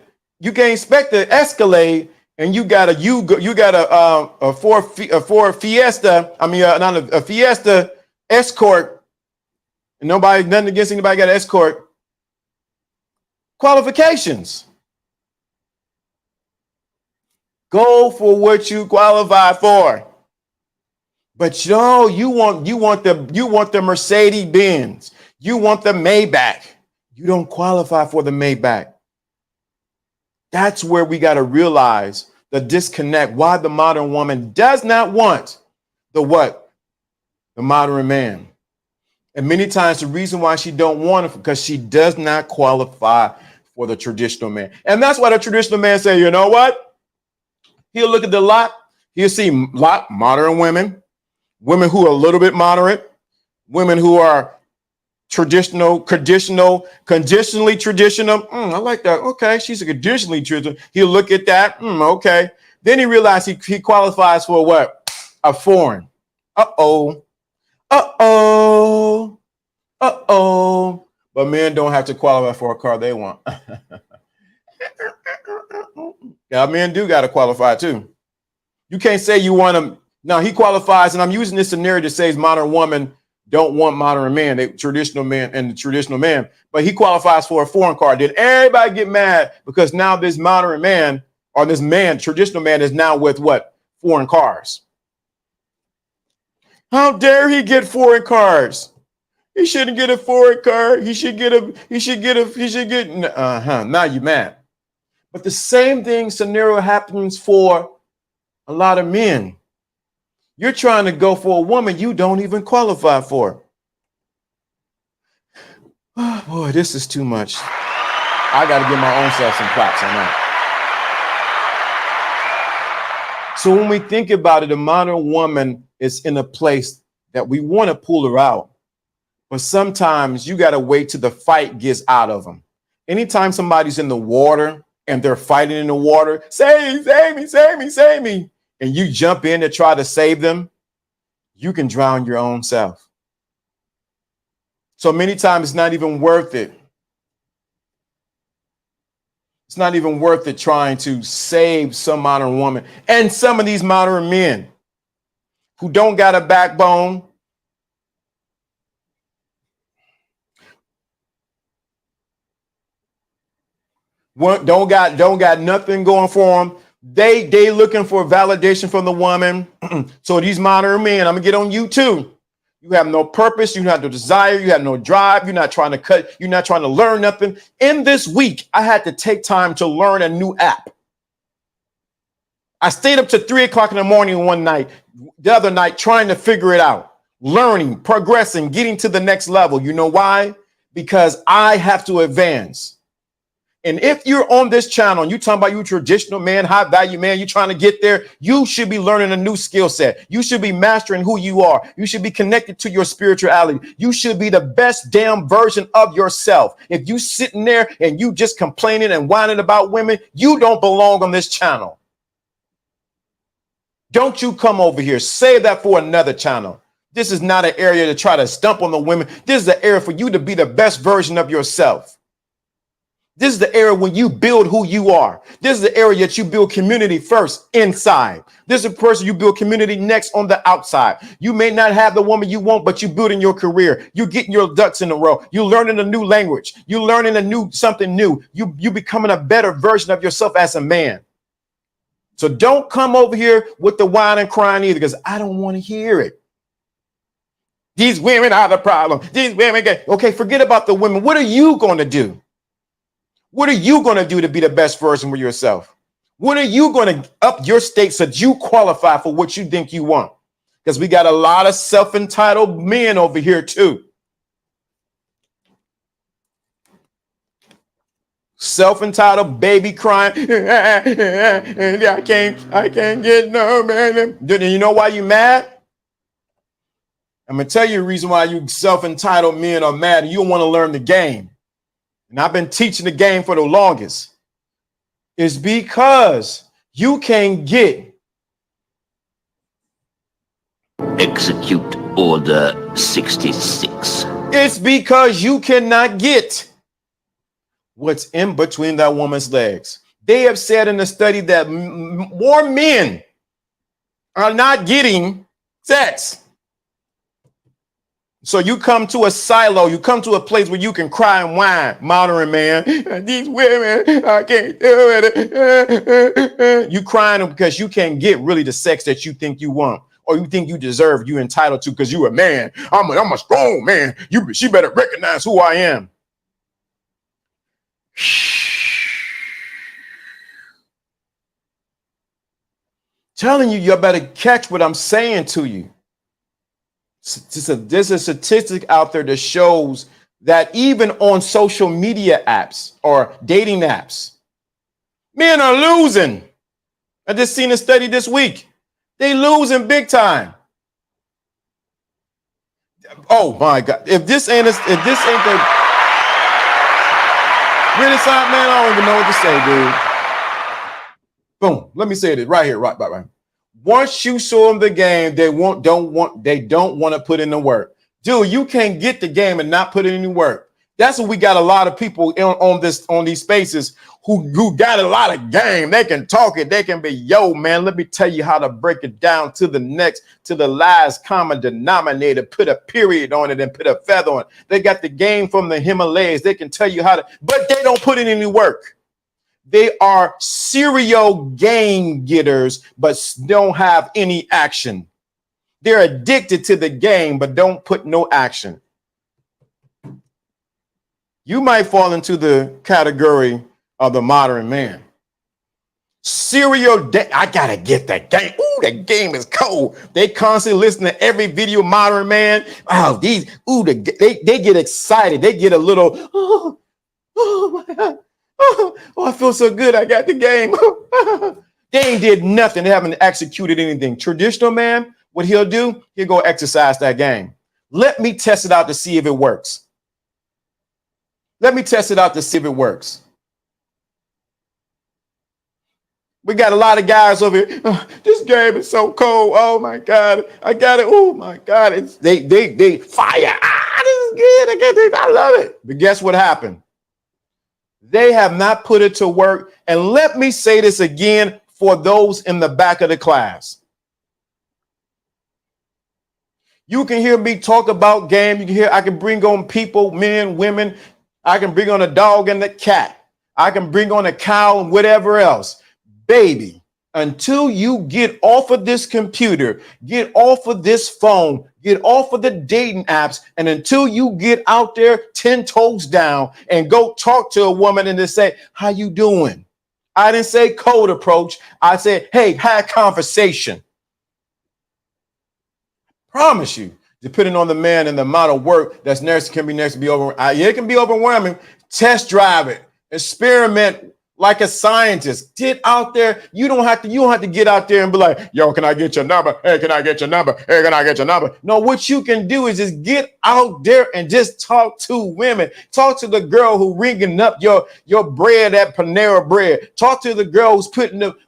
Escalade, and you got a Ford Fiesta. I mean, not a Fiesta Escort. And nothing against anybody got an Escort. Qualifications. Go for what you qualify for. But you want the Mercedes Benz. You want the Maybach. You don't qualify for the Maybach. That's where we got to realize the disconnect. Why the modern woman does not want the what? The modern man. And many times the reason why she don't want it because she does not qualify for the traditional man. And that's why the traditional man say, you know what? He'll look at the lot. He'll see modern women who are a little bit moderate, women who are conditionally traditional. I like that. Okay, she's a conditionally traditional. He'll look at that. Okay. Then he realized he qualifies for what? A foreign. Uh-oh. But men don't have to qualify for a car they want. Yeah, men do got to qualify too. You can't say you want him. Now he qualifies, and I'm using this scenario to say modern woman don't want modern man, they traditional man and the traditional man, but he qualifies for a foreign car. Then everybody get mad because now this modern man or this man, traditional man, is now with what? Foreign cars. How dare he get foreign cars? He shouldn't get a foreign car. He should get. Now you mad. But the same thing scenario happens for a lot of men. You're trying to go for a woman you don't even qualify for. Oh, boy, this is too much. I got to give my own self some claps on that. So when we think about it, a modern woman is in a place that we want to pull her out. But sometimes you got to wait till the fight gets out of them. Anytime somebody's in the water and they're fighting in the water, save me, and you jump in to try to save them, you can drown your own self. So many times it's not even worth it. It's not even worth it trying to save some modern woman and some of these modern men who don't got a backbone. Don't got nothing going for them. They looking for validation from the woman. So these modern men, I'm gonna get on you too. You have no purpose. You have no desire. You have no drive. You're not trying to cut. You're not trying to learn nothing. In this week, I had to take time to learn a new app. I stayed up to 3 o'clock in the morning the other night, trying to figure it out, learning, progressing, getting to the next level. You know why? Because I have to advance. And if you're on this channel and you're talking about you traditional man, high value man, you're trying to get there, you should be learning a new skill set. You should be mastering who you are. You should be connected to your spirituality. You should be the best damn version of yourself. If you sitting there and you just complaining and whining about women, you don't belong on this channel. Don't you come over here. Save that for another channel. This is not an area to try to stump on the women. This is an area for you to be the best version of yourself. This is the area when you build who you are. This is the area that you build community first inside. This is the person you build community next on the outside. You may not have the woman you want, but you building your career. You're getting your ducks in a row. You're learning a new language. You're learning something new. You becoming a better version of yourself as a man. So don't come over here with the whine and crying either, because I don't want to hear it. These women are the problem. These women okay, forget about the women. What are you going to do? What are you going to do to be the best version of yourself? What are you going to up your stakes so that you qualify for what you think you want? Because we got a lot of self-entitled men over here too. self-entitled baby crying. I can't get no man. You know why you mad? I'm gonna tell you the reason why you self-entitled men are mad and you don't want to learn the game. And I've been teaching the game for the longest. It's because you can get. Execute Order 66. It's because you cannot get what's in between that woman's legs. They have said in a study that more men are not getting sex. So you come to a silo, you come to a place where you can cry and whine, modern man. These women, I can't do it. You crying because you can't get really the sex that you think you want, or you think you deserve, you entitled to, because you a man. I'm a strong man. She better recognize who I am. Telling you better catch what I'm saying to you. There's a statistic out there that shows that even on social media apps or dating apps, men are losing. I just seen a study this week. They losing big time. Oh my God! If this ain't the really side, man, I don't even know what to say, dude. Boom. Let me say this right here, right. Once you show them the game, they don't want to put in the work. Dude, you can't get the game and not put in any work. That's what we got a lot of people on these spaces who got a lot of game. They can talk it. They can be, yo, man, let me tell you how to break it down to the last common denominator, put a period on it and put a feather on it. They got the game from the Himalayas. They can tell you how to, but they don't put in any work. They are serial game getters, but don't have any action. They're addicted to the game, but don't put no action. You might fall into the category of the modern man. I gotta get that game. Ooh, that game is cold. They constantly listen to every video, modern man. Oh, they get excited. They get a little, oh my God. Oh, I feel so good. I got the game. They ain't did nothing. They haven't executed anything. Traditional man, what he'll do, he'll go exercise that game. Let me test it out to see if it works. Let me test it out to see if it works. We got a lot of guys over here. Oh, this game is so cold. Oh my God. I got it. Oh my God. They fire. This is good. I love it. But guess what happened? They have not put it to work. And let me say this again for those in the back of the class. You can hear me talk about game. You can hear I can bring on people, men, women. I can bring on a dog and the cat. I can bring on a cow and whatever else. Baby, until you get off of this computer, get off of this phone, get off of the dating apps, and until you get out there 10 toes down and go talk to a woman and just say, how you doing? I didn't say cold approach. I said, hey, have conversation. Promise you, depending on the man and the amount of work that's can be overwhelming. It can be overwhelming. Test drive it. Experiment like a scientist. Get out there. You don't have to get out there and be like, yo, can I get your number? Hey, can I get your number? Hey, can I get your number? No, what you can do is just get out there and just talk to women. Talk to the girl who ringing up your bread at Panera Bread. Talk to the girl who's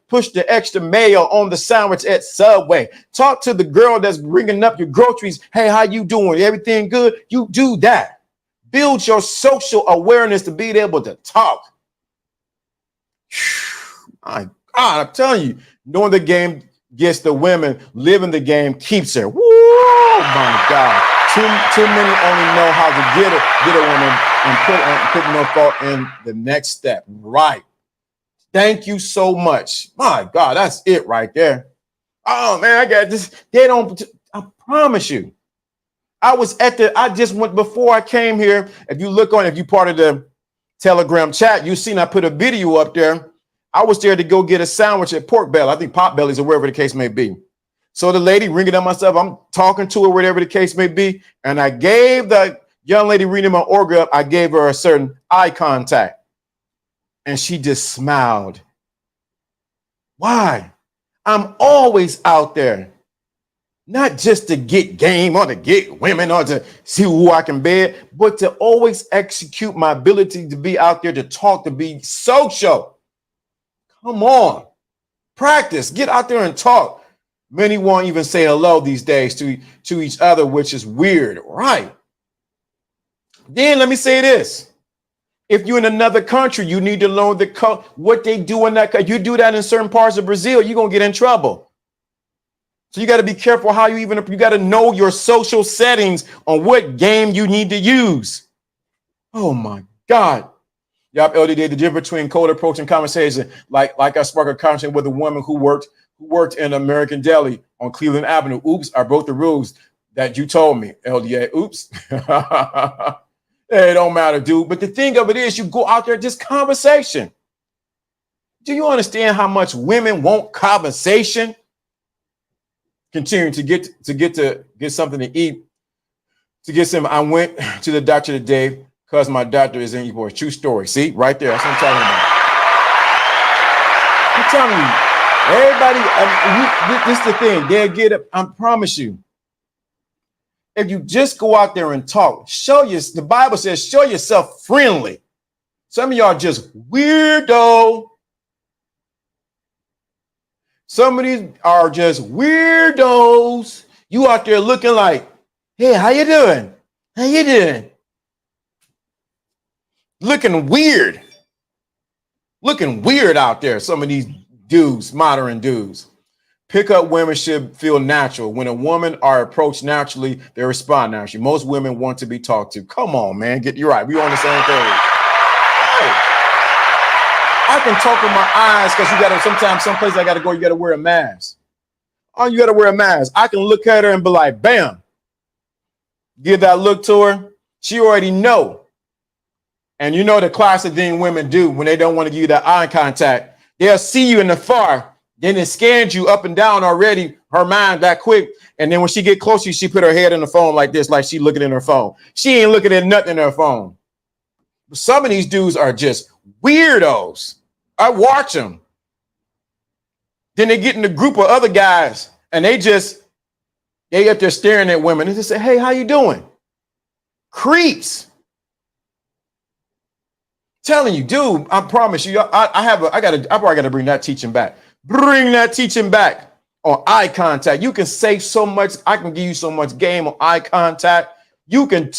push the extra mayo on the sandwich at Subway. Talk to the girl that's ringing up your groceries. Hey, how you doing? Everything good? You do that. Build your social awareness to be able to talk. My God, I'm telling you, knowing the game gets the women, living the game keeps her. Woo, my God. Too many only know how to get a woman and put no thought in the next step. Right. Thank you so much. My God, that's it right there. Oh man, I got this. I promise you. I just went before I came here. If you part of the Telegram chat, you seen I put a video up there. I was there to go get a sandwich at Pork Belly. I think Potbelly's or wherever the case may be. So the lady ringing up myself, I'm talking to her, whatever the case may be. And I gave the young lady reading my order up, I gave her a certain eye contact. And she just smiled. Why? I'm always out there, not just to get game or to get women or to see who I can bed, but to always execute my ability to be out there, to talk, to be social. Come on, practice, get out there and talk. Many won't even say hello these days to each other, which is weird, right? Then let me say this. If you're in another country, you need to learn what they do in that country. You do that in certain parts of Brazil, you're going to get in trouble. So you got to be careful how you got to know your social settings on what game you need to use. Oh my God. Yup, LD, the difference between cold approach and conversation. Like I sparked a conversation with a woman who worked in American Deli on Cleveland Avenue. Oops, I broke the rules that you told me, LDA. Oops. It don't matter, dude. But the thing of it is, you go out there, just conversation. Do you understand how much women want conversation? Continuing to get something to eat, to get some. I went to the doctor today because my doctor is in Ybor. True story. See, right there. That's what I'm talking about. I'm telling you, everybody. This is the thing. They'll get it. I promise you. If you just go out there and talk, the Bible says, show yourself friendly. Some of y'all just weirdo. Some of these are just weirdos. You out there looking like, hey, how you doing? How you doing? Looking weird. Looking weird out there. Some of these dudes, modern dudes. Pickup women should feel natural. When a woman are approached naturally, they respond naturally. Most women want to be talked to. Come on, man. You're right. We on the same page. Hey, I can talk with my eyes because sometimes some place I got to go, you got to wear a mask. Oh, you got to wear a mask. I can look at her and be like, bam. Give that look to her. She already know. And you know the classic thing women do when they don't want to give you that eye contact. They'll see you in the far. Then it scans you up and down already, her mind that quick. And then when she get close to you, she put her head in the phone like this, like she looking in her phone. She ain't looking at nothing in her phone. But some of these dudes are just weirdos. I watch them. Then they get in a group of other guys and they up there staring at women and just say, hey, how you doing? Creeps. Telling you, dude, I promise you, I probably got to bring that teaching back. Bring that teaching back on eye contact. You can say so much. I can give you so much game on eye contact. You can,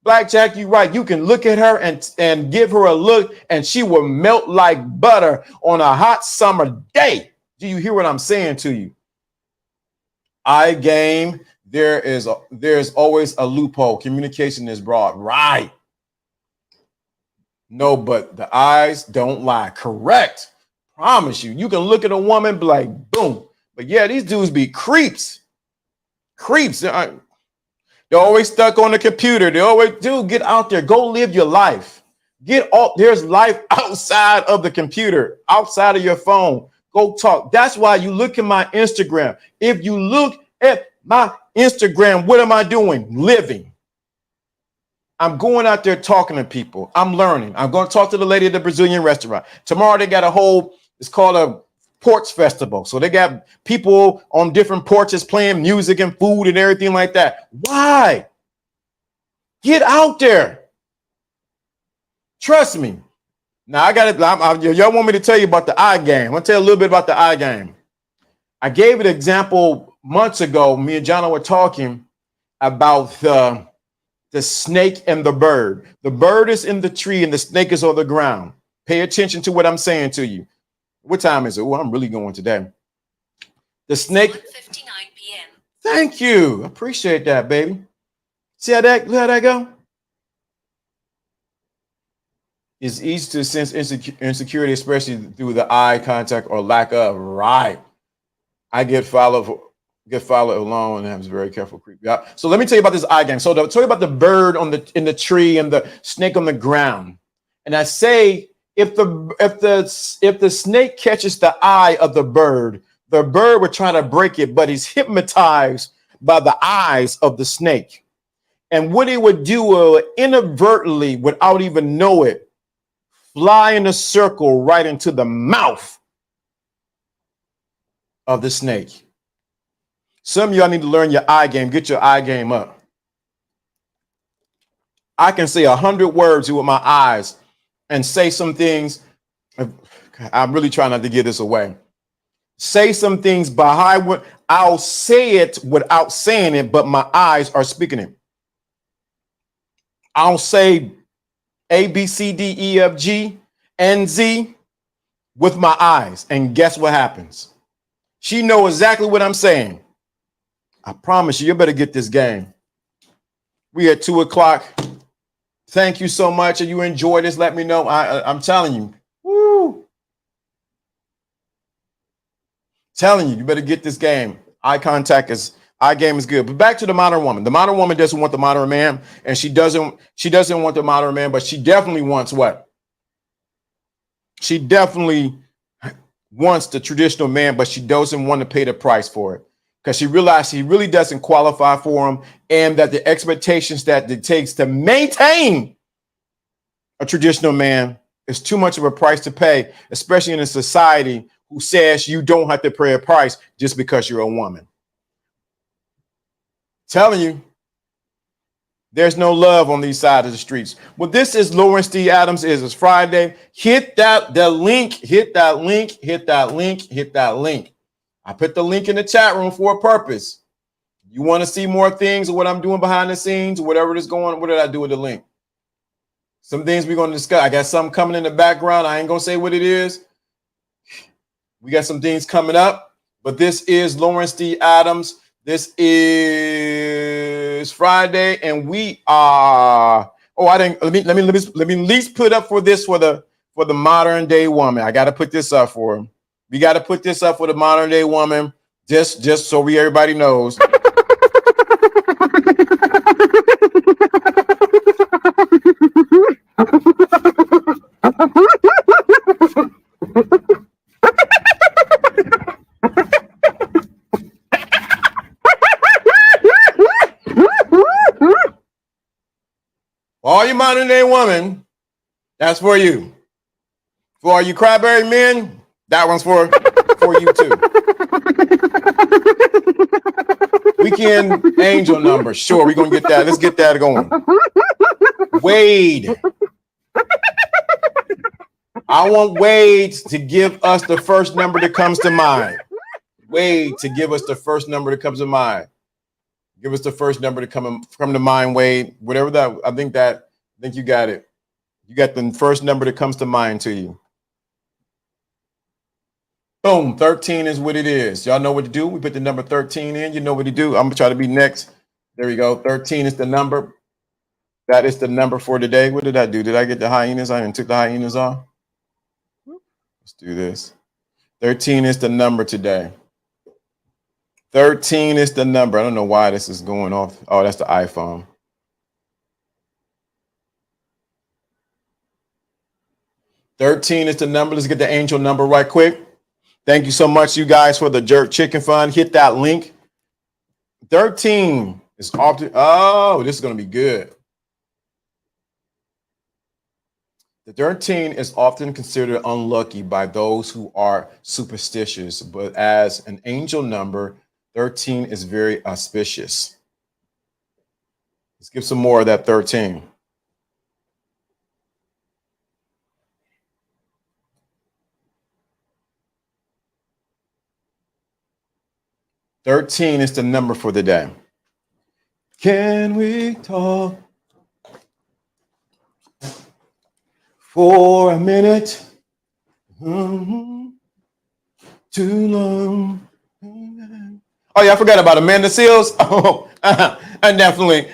Blackjack, you're right. You can look at her and give her a look and she will melt like butter on a hot summer day. Do you hear what I'm saying to you? Eye game, there's always a loophole. Communication is broad. Right. No, but the eyes don't lie. Correct. Promise you. You can look at a woman, be like, boom. But yeah, these dudes be creeps. Creeps. They're always stuck on the computer. They always do. Get out there. Go live your life. There's life outside of the computer, outside of your phone. Go talk. That's why you look at my Instagram. If you look at my Instagram, what am I doing? Living. I'm going out there talking to people. I'm learning. I'm going to talk to the lady at the Brazilian restaurant. Tomorrow they got it's called a porch festival. So they got people on different porches playing music and food and everything like that. Why? Get out there. Trust me. Now I got it. Y'all want me to tell you about the eye game? I'm going to tell you a little bit about the eye game. I gave an example months ago. Me and John were talking about the snake and the bird. The bird is in the tree and the snake is on the ground. Pay attention to what I'm saying to you. What time is it? Oh, I'm really going today. The snake. 1:59 p.m. Thank you. Appreciate that, baby. See how that go? It's easy to sense insecurity, especially through the eye contact or lack of. Right. I get followed alone and I was very careful. Creep. Yeah. So let me tell you about this eye game. So tell you about the bird in the tree and the snake on the ground. And I say, if the snake catches the eye of the bird would try to break it, but he's hypnotized by the eyes of the snake. And what he would do inadvertently, without even know it, fly in a circle right into the mouth of the snake. Some of y'all need to learn your eye game. Get your eye game up. I can say 100 words with my eyes and say some things. I'm really trying not to give this away. Say some things behind what I'll say it without saying it, but my eyes are speaking it. I'll say A, B, C, D, E, F, G, and Z with my eyes. And guess what happens? She knows exactly what I'm saying. I promise you, you better get this game. We at 2 o'clock. Thank you so much. If you enjoyed this, let me know. I'm telling you. Woo. Telling you, you better get this game. Eye game is good. But back to the modern woman. The modern woman doesn't want the modern man, and she doesn't want the modern man, but she definitely wants what? She definitely wants the traditional man, but she doesn't want to pay the price for it because she realized he really doesn't qualify for him, and that the expectations that it takes to maintain a traditional man is too much of a price to pay, especially in a society who says you don't have to pay a price just because you're a woman. Telling you, there's no love on these sides of the streets. Well, this is Lawrence D. Adams. It's Friday. Hit that link. I put the link in the chat room for a purpose. You want to see more things of what I'm doing behind the scenes, whatever is going on. What did I do with the link? Some things we're going to discuss. I got something coming in the background. I ain't going to say what it is. We got some things coming up, but this is Lawrence D. Adams. This is Friday, and we are. Oh, I didn't. Let me at least put up for this for the modern day woman. I got to put this up for him. We got to put this up for the modern day woman, just so everybody knows. All you modern day women, that's for you. For all you cryberry men, that one's for you too. Weekend angel number. Sure, we're going to get that. Let's get that going. Wade. I want Wade to give us the first number that comes to mind. Wade to give us the first number that comes to mind. Give us the first number to come to mind, Wade. Whatever that, I think you got it. You got the first number that comes to mind to you. Boom, 13 is what it is. Y'all know what to do. We put the number 13 in. You know what to do. I'm going to try to be next. There we go. 13 is the number. That is the number for today. What did I do? Did I get the hyenas? I didn't took the hyenas off. Let's do this. 13 is the number today. 13 is the number. I don't know why this is going off. Oh, that's the iPhone. $13 is the number. Let's get the angel number right quick. Thank you so much, you guys, for the Jerk Chicken Fund. Hit that link. 13 is often. Oh, this is going to be good. The 13 is often considered unlucky by those who are superstitious, but as an angel number, 13 is very auspicious. Let's give some more of that 13. $13 is the number for the day. Can we talk for a minute? Too long. Oh yeah, I forgot about Amanda Seals. Oh, I definitely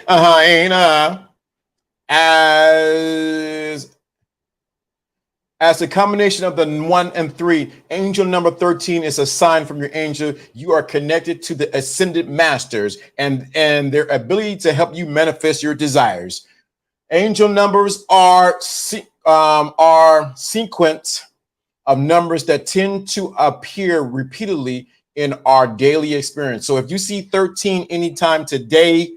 as a combination of the 1 and 3, angel number 13 is a sign from your angel. You are connected to the ascended masters and their ability to help you manifest your desires. Angel numbers are sequence of numbers that tend to appear repeatedly in our daily experience. So if you see 13 anytime today,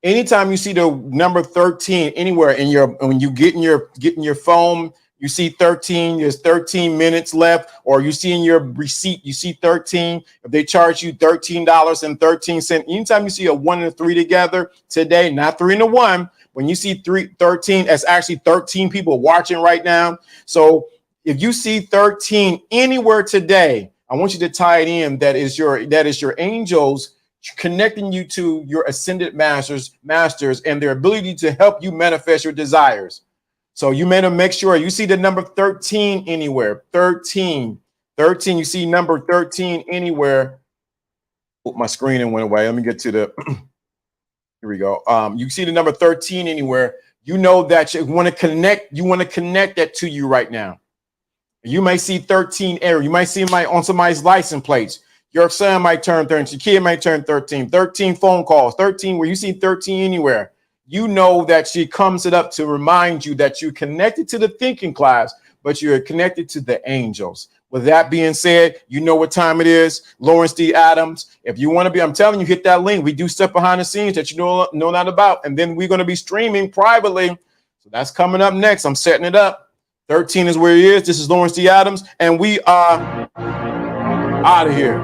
anytime you see the number 13 anywhere when you get in your phone, You see 13, there's 13 minutes left, or you see in your receipt, you see 13. If they charge you $13.13, anytime you see a 1 and a 3 together today, not 3 and a 1, when you see 13, that's actually 13 people watching right now. So if you see 13 anywhere today, I want you to tie it in. That is your angels connecting you to your ascended masters and their ability to help you manifest your desires. So you may make sure you see the number 13 anywhere. 13, you see number 13 anywhere. Oh, my screen went away. Let me get to the, here we go. You see the number 13 anywhere. You know that you want to connect that to you right now. You may see 13 error. You might see on somebody's license plates. Your son might turn 13. Your kid might turn 13. 13 phone calls. 13 where you see 13 anywhere. You know that she comes it up to remind you that you're connected to the thinking class, but you're connected to the angels. With that being said, you know what time it is. Lawrence D. Adams. If you want to be, I'm telling you, hit that link. We do stuff behind the scenes that you know not about. And then we're going to be streaming privately. So that's coming up next. I'm setting it up. 13 is where he is. This is Lawrence D. Adams, and we are out of here.